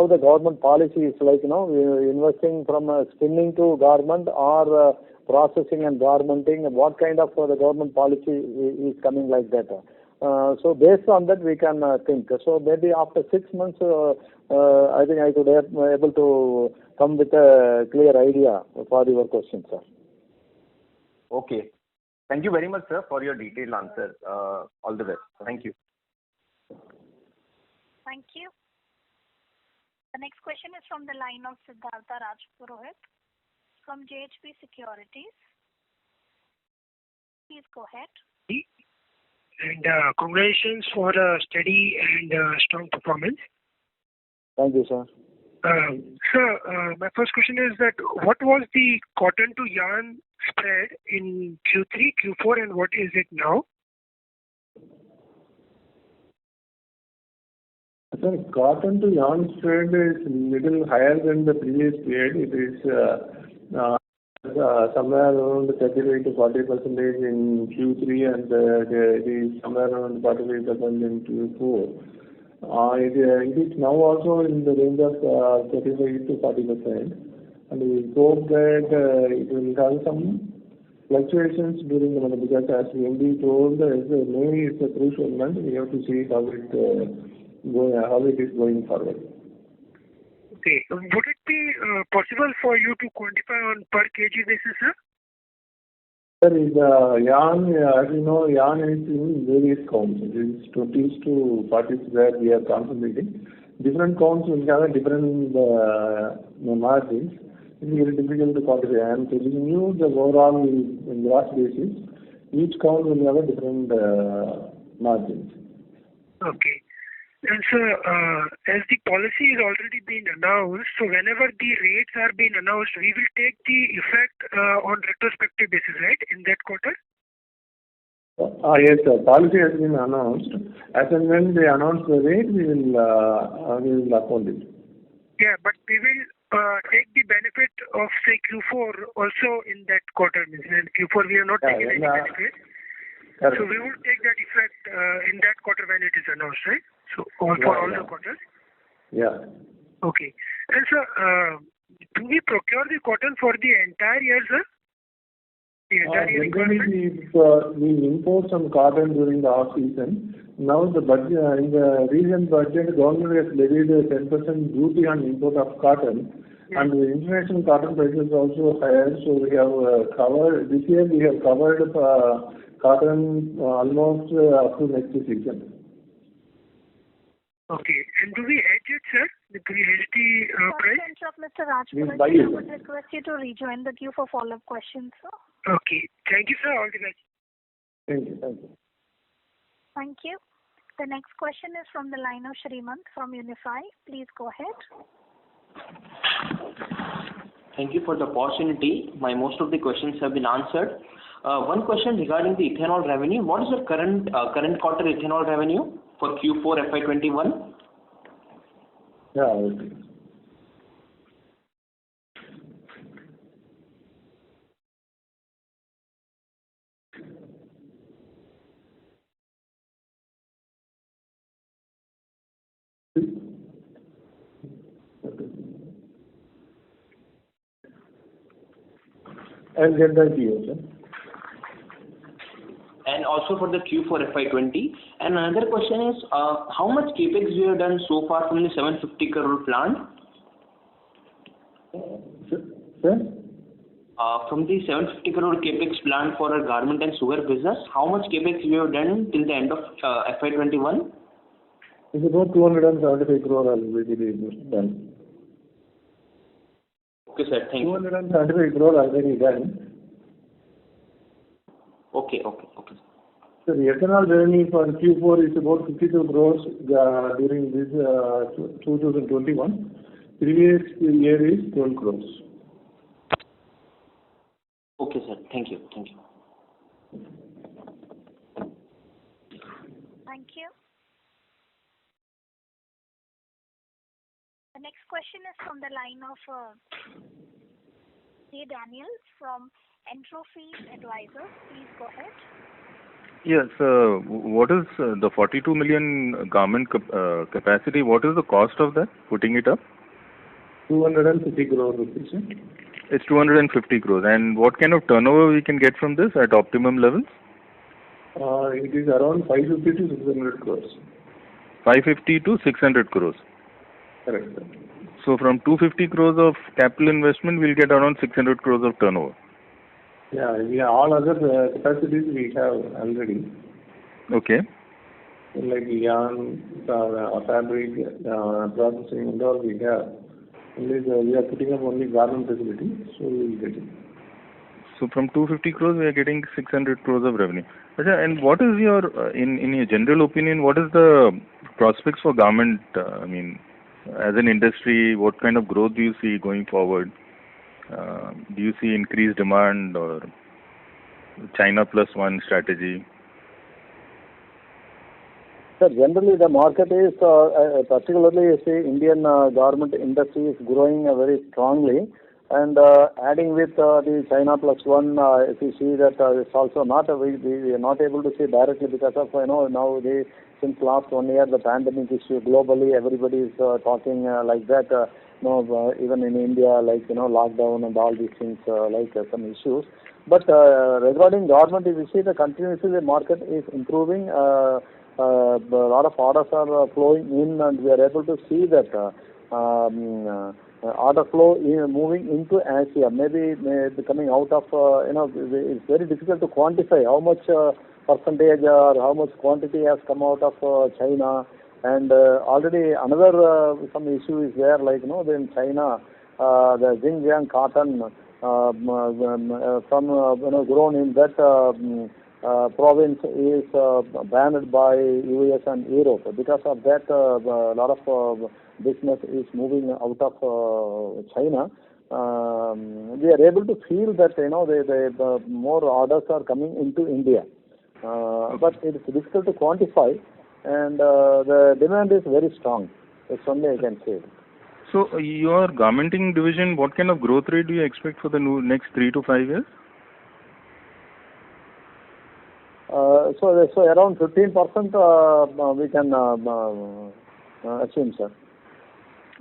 the government policy is like investing from spinning to garment or processing and garmenting, what kind of the government policy is coming like that. So based on that we can think. So maybe after 6 months, I think I could able to come with a clear idea for your question, sir. Okay. Thank you very much, sir, for your detailed answer. All the best. Thank you. Thank you. The next question is from the line of Siddhartha Rajpurohit from JHP Securities. Please go ahead. And congratulations for a steady and strong performance. Thank you, sir. Sir, my first question is that what was the cotton to yarn spread in Q3, Q4, and what is it now? Sir, cotton to yarn spread is little higher than the previous period. It is somewhere around 35 to 40% in Q3, and it is somewhere around 45% in Q4. It is now also in the range of 35 to 40%, and we hope that it will have some fluctuations during the month, because as we already told, May is a crucial month. We have to see how it is going forward. Okay. Would it be possible for you to quantify on per kg basis, sir? Sir, yarn, as you know, yarn is in various counts. It is 20s to 40s where we are concentrating. Different counts will have a different margins. It is very difficult to quantify. I am telling you the overall gross basis. Each count will have a different margins. Okay. And sir, as the policy is already been announced, so whenever the rates are being announced, we will take the effect on retrospective basis, right, in that quarter? Yes, sir. Policy has been announced. As and when they announce the rate, we will uphold it. Yeah, but we will take the benefit of, say, Q4 also in that quarter. Means in Q4 we have not taken any benefit. Correct. So we will take that effect in that quarter when it is announced, right? So for all the quarters? Yeah. Okay. And sir, do we procure the cotton for the entire year, sir? The entire year requirement? We import some cotton during the off season. Now the budget, in the recent budget, government has levied a 10% duty on import of cotton, and the international cotton prices also higher. So we have covered this year. We have covered cotton almost up to next season. Okay. And do we hedge it, sir? Do we hedge the price? Sorry to interrupt, Mr. Rajput. I would request you to rejoin the queue for follow-up questions, sir. Okay. Thank you, sir. All the best. Thank you. Thank you. Thank you. The next question is from the line of Srimant from Unify. Please go ahead. Thank you for the opportunity. Most of the questions have been answered. One question regarding the ethanol revenue. What is the current quarter ethanol revenue for Q4 FY21? Yeah. Okay. I'll get that to you, sir. And also for the Q4 FY20. And another question is, how much capex we have done so far from the 750 crore plant? Sir? From the 750 crore capex plant for our garment and sugar business, how much capex we have done till the end of FY21? It's about 275 crore already done. Okay, sir. Thank you. 275 crore already done. Okay. So the ethanol revenue for Q4 is about 52 crores during this 2021. Previous year is 12 crores. Okay, sir. Thank you. Thank you. The next question is from the line of J. Daniel from Entropy Advisors. Please go ahead. Yes. What is the 42 million garment capacity? What is the cost of that, putting it up? 250 crore rupees. It's 250 crores. And what kind of turnover we can get from this at optimum levels? It is around 550 to 600 crores. 550 to 600 crores. Correct, sir. So from 250 crores of capital investment, we'll get around 600 crores of turnover. Yeah, all other capacities we have already. Okay. Like yarn, fabric, processing, and all we have. We are putting up only garment facility, so we will get it. So from 250 crores, we are getting 600 crores of revenue. And what is your, in your general opinion, what is the prospects for garment? As an industry, what kind of growth do you see going forward? Do you see increased demand or China plus one strategy? Sir, generally the market is, particularly you see Indian garment industry is growing very strongly, and adding with the China plus one, if you see that it's also not, we are not able to see directly because of, now since last 1 year, the pandemic issue globally, everybody is talking like that, even in India, like, lockdown and all these things, like some issues. But regarding garment, if you see continuously the market is improving, a lot of orders are flowing in, and we are able to see that order flow moving into Asia, maybe coming out of, it's very difficult to quantify how much percentage or how much quantity has come out of China. And already another some issue is there, like, in China, the Xinjiang cotton from, grown in that province is banned by US and Europe. Because of that, a lot of business is moving out of China. We are able to feel that, the more orders are coming into India. But it is difficult to quantify, and the demand is very strong. That's only I can say. So your garmenting division, what kind of growth rate do you expect for the next 3 to 5 years? So around 15% we can assume, sir.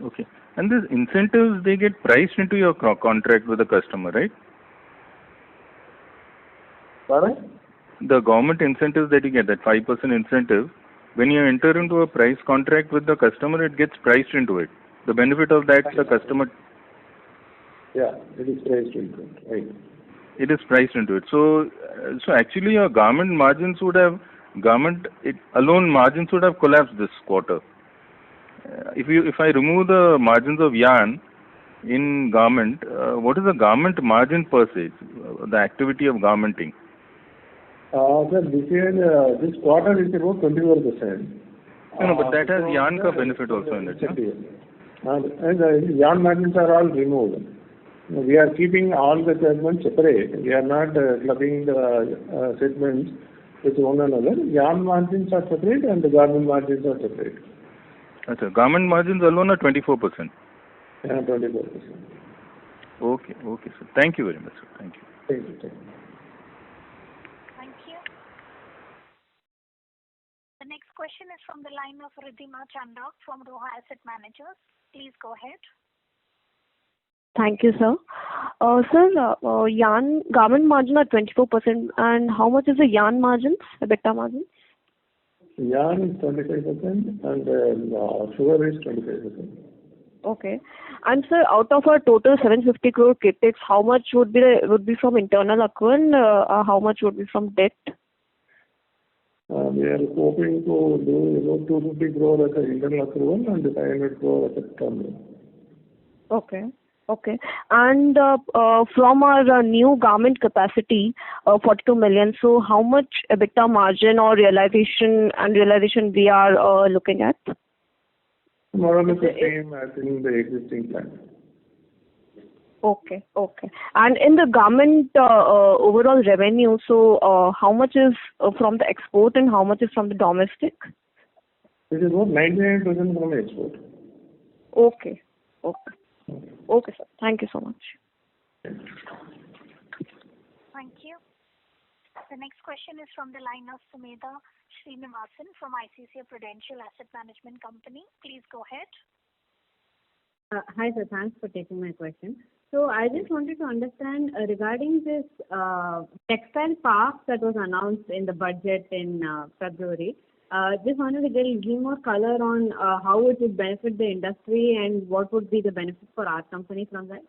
Okay. And these incentives, they get priced into your contract with the customer, right? Pardon? The government incentives that you get, that 5% incentive, when you enter into a price contract with the customer, it gets priced into it. The benefit of that, the customer... Yeah, it is priced into it, right. It is priced into it. So actually your garment margins would have, alone margins would have collapsed this quarter. If I remove the margins of yarn in garment, what is the garment margin per se, the activity of garmenting? Sir, this quarter is about 21%. No, but that has yarn ka benefit also in it. And the yarn margins are all removed. We are keeping all the segments separate. We are not clubbing the segments with one another. Yarn margins are separate and the garment margins are separate. Okay. Garment margins alone are 24%. Yeah, 24%. Okay, sir. Thank you very much, sir. Thank you. Thank you. Thank you. The next question is from the line of Ridhima Chandak from Roha Asset Managers. Please go ahead. Thank you, sir. Sir, yarn garment margin are 24%, and how much is the yarn margin, EBITDA margin? Yarn is 25% and sugar is 25%. Okay. And sir, out of our total 750 crore capex, how much would be from internal accrual? How much would be from debt? We are hoping to do about 250 crore as an internal accrual and 500 crore as a term loan. Okay. And from our new garment capacity, 42 million, so how much EBITDA margin or realization we are looking at? More or less the same as in the existing plant. Okay. And in the garment overall revenue, so how much is from the export and how much is from the domestic? It is about 99% from export. Okay, sir. Thank you so much. Thank you. The next question is from the line of Sumedha Srinivasan from ICICI Prudential Asset Management Company. Please go ahead. Hi, sir. Thanks for taking my question. So I just wanted to understand regarding this textile park that was announced in the budget in February. Just wanted to give more color on how it would benefit the industry and what would be the benefit for our company from that.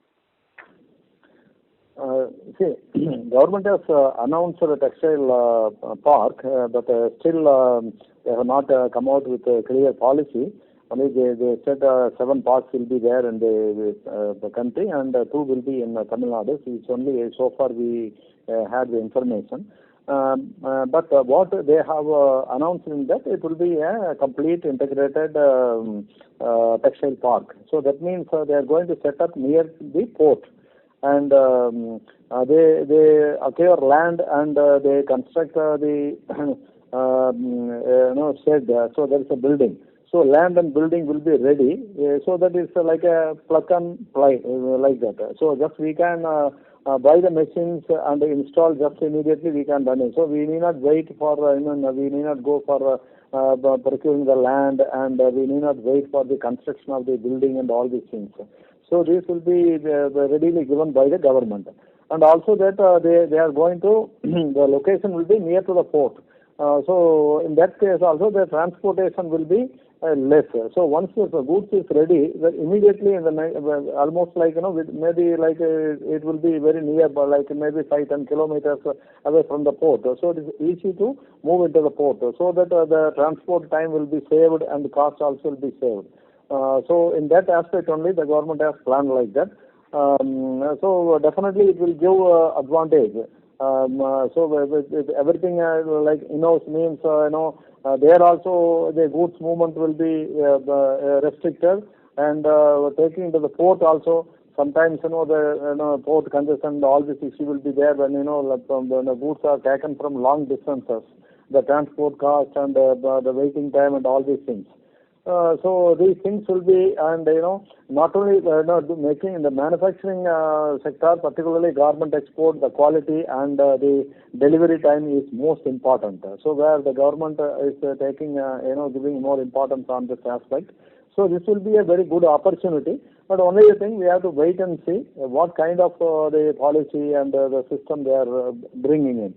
Government has announced the textile park, but still they have not come out with a clear policy. Only they said 7 parks will be there in the country and 2 will be in Tamil Nadu. It's only so far we had the information. But what they have announced in that, it will be a complete integrated textile park. So that means they are going to set up near the port. And they acquire land and they construct the shed. So there is a building. So land and building will be ready. So that is like a plug and play like that. So just we can buy the machines and install just immediately we can run it. So we need not wait for we need not go for procuring the land and we need not wait for the construction of the building and all these things. So this will be readily given by the government. And also that they are going to, the location will be near to the port. So in that case also the transportation will be less. So once the goods is ready, immediately in the night, almost like maybe like it will be very near, like maybe 5-10 kilometers away from the port. So it is easy to move into the port, so that the transport time will be saved and the cost also will be saved. So in that aspect only the government has planned like that. So definitely it will give advantage. So with everything like in-house means there also the goods movement will be restricted, and taking to the port also sometimes the port congestion, all this issue will be there when when the goods are taken from long distances, the transport cost and the waiting time and all these things. So these things will be, and not only making in the manufacturing sector, particularly garment export, the quality and the delivery time is most important. So where the government is taking, giving more importance on this aspect. So this will be a very good opportunity. But only thing we have to wait and see what kind of the policy and the system they are bringing in.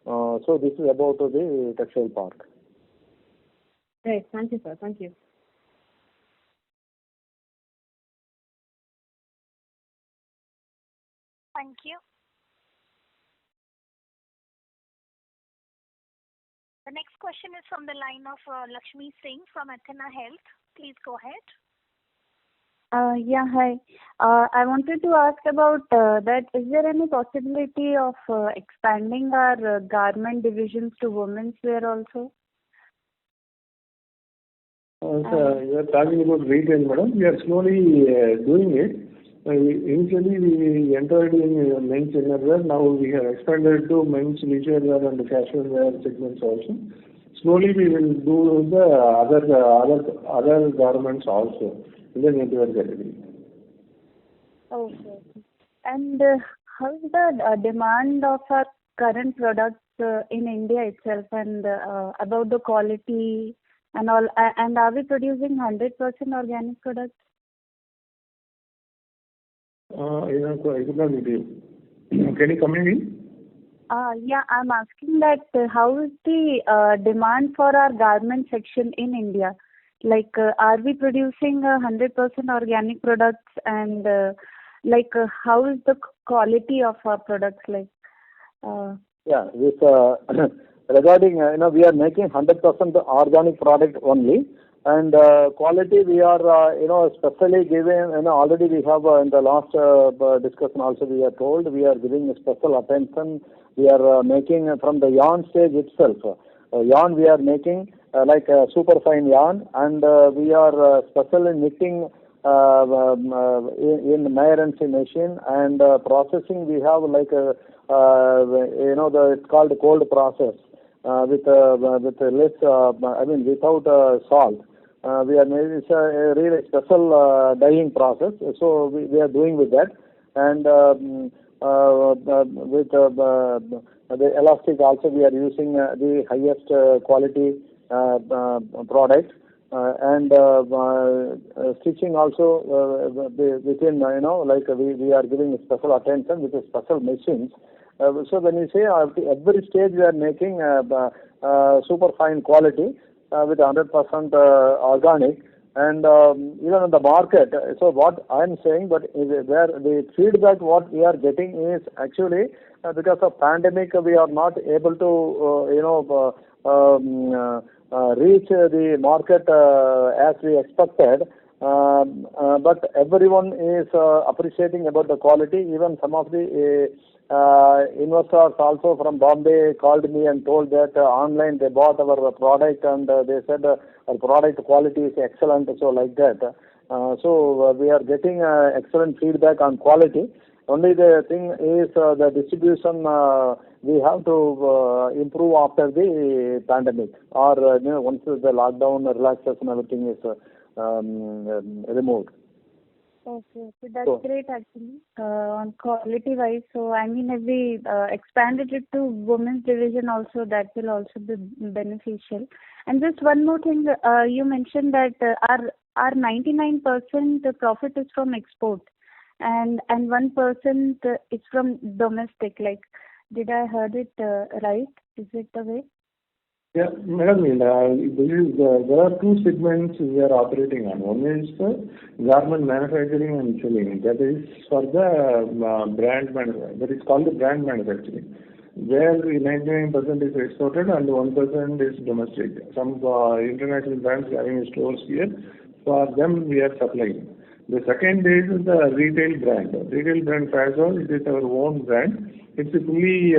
So this is about the textile park. Great. Thank you, sir. Thank you. Thank you. The next question is from the line of Lakshmi Singh from Athena Health. Please go ahead. Yeah, hi. I wanted to ask about that. Is there any possibility of expanding our garment divisions to women's wear also? You are talking about retail, madam. We are slowly doing it. Initially, we entered in men's innerwear. Now we have expanded to men's leisure wear and casual wear segments also. Slowly, we will do the other garments also in the knitwear category. Okay. And how is the demand of our current products in India itself, and about the quality and all? And are we producing 100% organic products? I could not get you. Can you come in? Yeah, I'm asking that how is the demand for our garment section in India? Like, are we producing 100% organic products, and how is the quality of our products like? Yeah, this regarding we are making 100% organic product only, and quality we are especially giving. Already we have in the last discussion also we are told we are giving a special attention. We are making from the yarn stage itself. Yarn we are making like a super fine yarn, and we are specially knitting in Mayer&C machine, and processing we have like it's called cold process with less without salt. We are making it's a really special dyeing process. So we are doing with that, and with the elastic also we are using the highest quality product, and stitching also within we are giving special attention with special machines. So when you say at every stage we are making super fine quality with 100% organic, and even in the market. So what I am saying, but where the feedback what we are getting is actually because of pandemic we are not able to reach the market as we expected. But everyone is appreciating about the quality. Even some of the investors also from Bombay called me and told that online they bought our product, and they said our product quality is excellent. So like that. So we are getting excellent feedback on quality. Only the thing is the distribution we have to improve after the pandemic, or once the lockdown relaxation everything is removed. Okay, so that's great actually on quality wise. So I mean, if we expanded it to women's division also, that will also be beneficial. And just one more thing, you mentioned that our 99% profit is from export, and 1% is from domestic. Like, did I heard it right? Is it the way? Yeah, madam, there are two segments we are operating on. One is garment manufacturing and selling. That is for the brand manufacturing. That is called the brand manufacturing, where 99% is exported and 1% is domestic. Some international brands having stores here, for them we are supplying. The second is the retail brand. Retail brand Fazol, it is our own brand. It's fully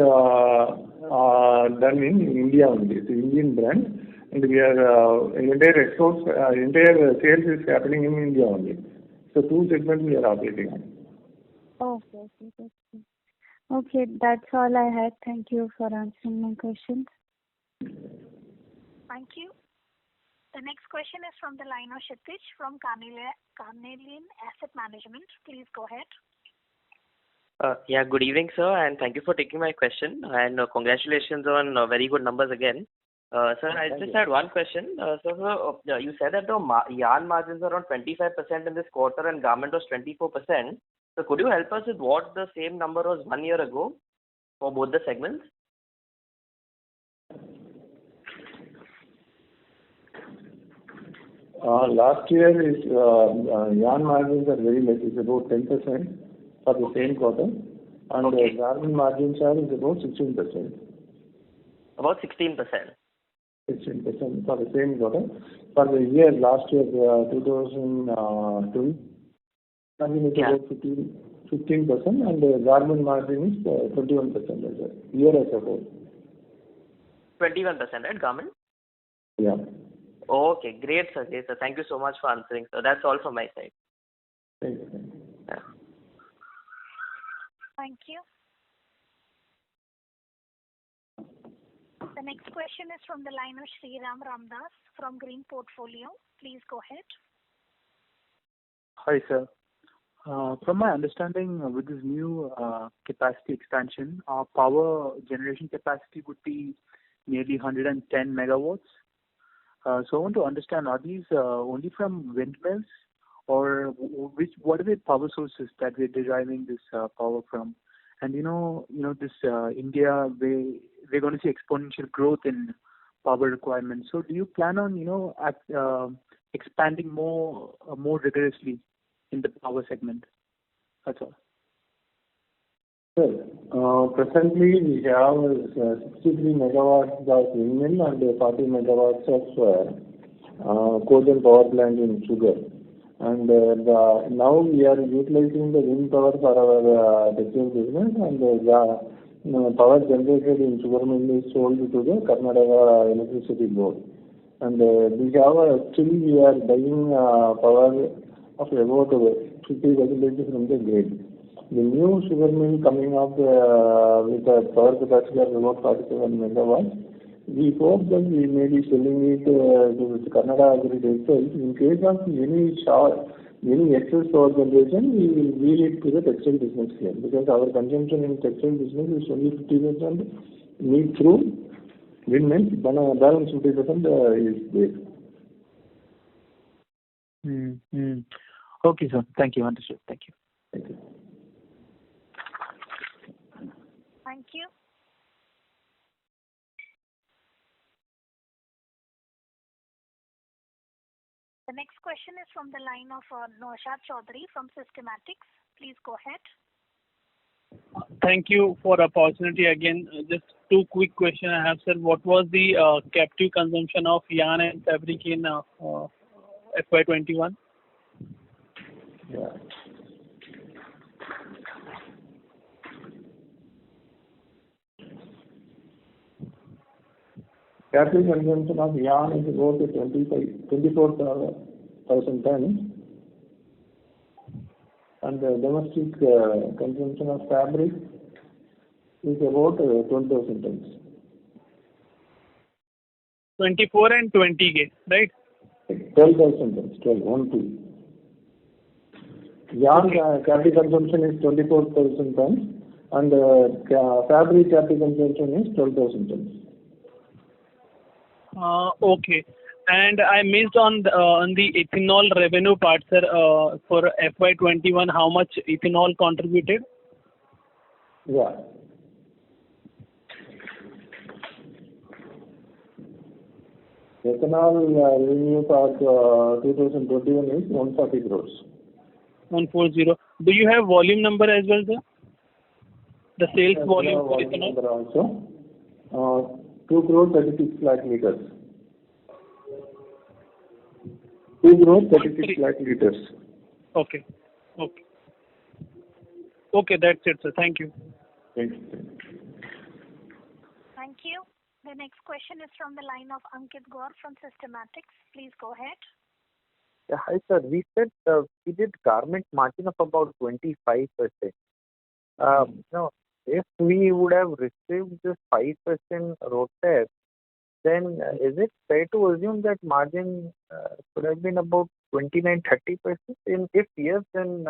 done in India only. It's an Indian brand, and we are entire exports, entire sales is happening in India only. So two segments we are operating on. Okay, that's all I had. Thank you for answering my questions. Thank you. The next question is from the line of Kshitij from Carnelian Asset Management. Please go ahead. Yeah, good evening, sir, and thank you for taking my question. And congratulations on very good numbers again. Sir, I just had one question. So, you said that the yarn margins are around 25% in this quarter and garment was 24%. So, could you help us with what the same number was 1 year ago for both the segments? Last year is yarn margins are very less. It's about 10% for the same quarter, and garment margins are is about 16%. About 16%. 16% for the same quarter. For the year last year, 2002, margin is about 15%, and the garment margin is 21% as a year as a whole. 21%, right, garment? Yeah. Okay, great, sir. Great, sir. Thank you so much for answering. So that's all from my side. Thank you. Yeah. Thank you. The next question is from the line of Sriram Ramdas from Green Portfolio. Please go ahead. Hi, sir. From my understanding, with this new capacity expansion, our power generation capacity would be nearly 110 megawatts. So I want to understand, are these only from windmills, or what are the power sources that we're deriving this power from? And this India, we're going to see exponential growth in power requirements. So do you plan on expanding more rigorously in the power segment? That's all. Sure. Presently, we have 63 megawatts of windmill and 40 megawatts of cogen power plant in sugar. And now we are utilizing the wind power for our textile business, and the power generated in sugar mill is sold to the Karnataka Electricity Board. And we are buying power of about 50% from the grid. The new sugar mill coming up with a power capacity of about 47 megawatts. We hope that we may be selling it to the Karnataka grid itself. In case of any excess power generation, we will wheel it to the textile business here, because our consumption in textile business is only 50% made through windmills, then balance 50% is there. Okay, sir. Thank you. Understood. Thank you. Thank you. Thank you. The next question is from the line of Naushad Chaudhary from Systematics. Please go ahead. Thank you for the opportunity again. Just two quick questions I have, sir. What was the captive consumption of yarn and fabric in FY21? Yeah. Captive consumption of yarn is about 24,000 tons, and the domestic consumption of fabric is about 12,000 tons. 24 and 20K, right? 12,000 tons, 12. Yarn captive consumption is 24,000 tons, and fabric captive consumption is 12,000 tons. Okay. And I missed on the ethanol revenue part, sir. For FY21, how much ethanol contributed? Yeah. Ethanol revenue for 2021 is 140 crores. 140. Do you have volume number as well, sir? The sales volume for ethanol? Number also. 2 crore 36 lakh liters. 2 crore 36 lakh liters. Okay. Okay, that's it, sir. Thank you. Thank you. Thank you. The next question is from the line of Ankit Gaur from Systematics. Please go ahead. Yeah, hi, sir. We said we did garment margin of about 25%. Now, if we would have received this 5% road tax, then is it fair to assume that margin could have been about 29-30%? If yes, then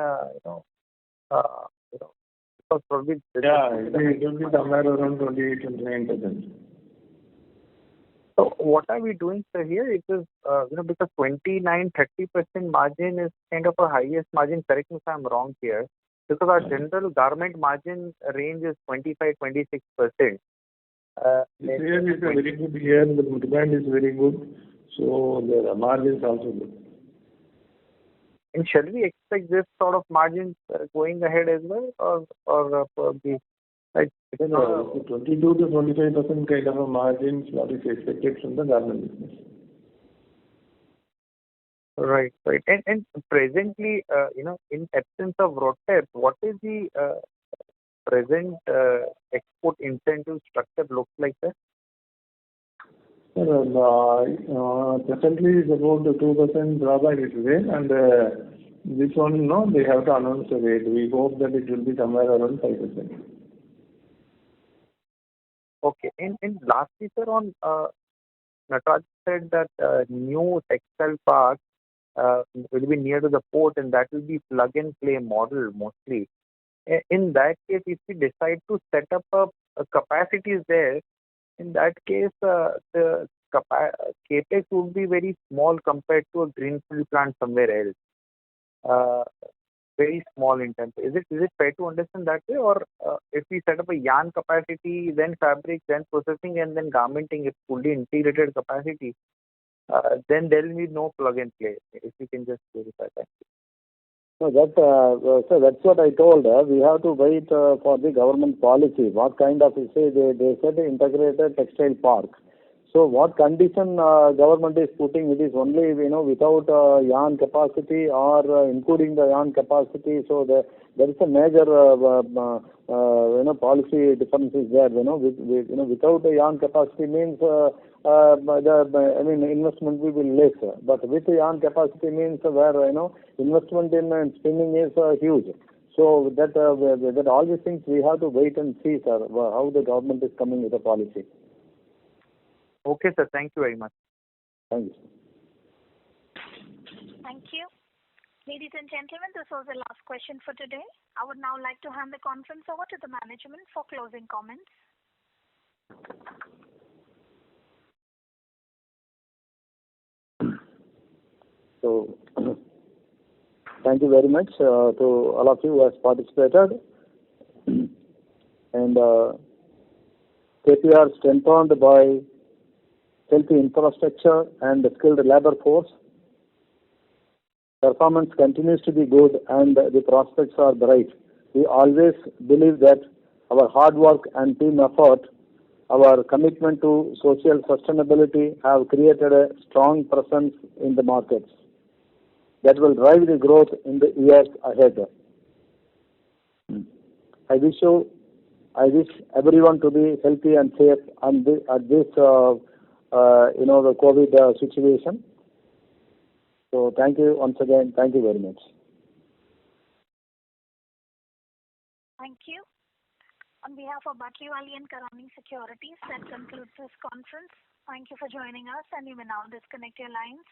because probably it will be somewhere around 28-29%. So what are we doing, sir, here? It is because 29-30% margin is kind of a highest margin. Correct me if I'm wrong here, because our general garment margin range is 25-26%. This year is a very good year. The demand is very good, so the margin is also good. And shall we expect this sort of margins going ahead as well, or probably like 22-25% kind of a margin is what is expected from the garment business. Right. And presently, in absence of RoDTEP, what is the present export incentive structure looks like, sir? Presently it's about 2% drawback is there, and this one, they have to announce the rate. We hope that it will be somewhere around 5%. Okay. And lastly, sir, on Nataraj said that new textile park will be near to the port, and that will be plug and play model mostly. In that case, if we decide to set up a capacities there, in that case, the capex would be very small compared to a greenfield plant somewhere else. Very small in terms. Is it fair to understand that way, or if we set up a yarn capacity, then fabric, then processing, and then garmenting, it's fully integrated capacity, then there will be no plug and play. If you can just verify that. No, so that's what I told. We have to wait for the government policy. What kind of, they said integrated textile park. So what condition government is putting, it is only, without yarn capacity or including the yarn capacity. So there is a major, policy differences there. Without the yarn capacity means, investment will be less. But with the yarn capacity means where, investment in spinning is huge. So that all these things we have to wait and see, sir, how the government is coming with a policy. Okay, sir. Thank you very much. Thank you. Thank you. Ladies and gentlemen, this was the last question for today. I would now like to hand the conference over to the management for closing comments. So, thank you very much to all of you who have participated. And KPR strengthened by healthy infrastructure and skilled labor force. Performance continues to be good and the prospects are bright. We always believe that our hard work and team effort, our commitment to social sustainability have created a strong presence in the markets that will drive the growth in the years ahead. I wish everyone to be healthy and safe at this the COVID situation. So thank you once again. Thank you very much. Thank you. On behalf of Batliwali and Karani Securities, that concludes this conference. Thank you for joining us, and you may now disconnect your lines.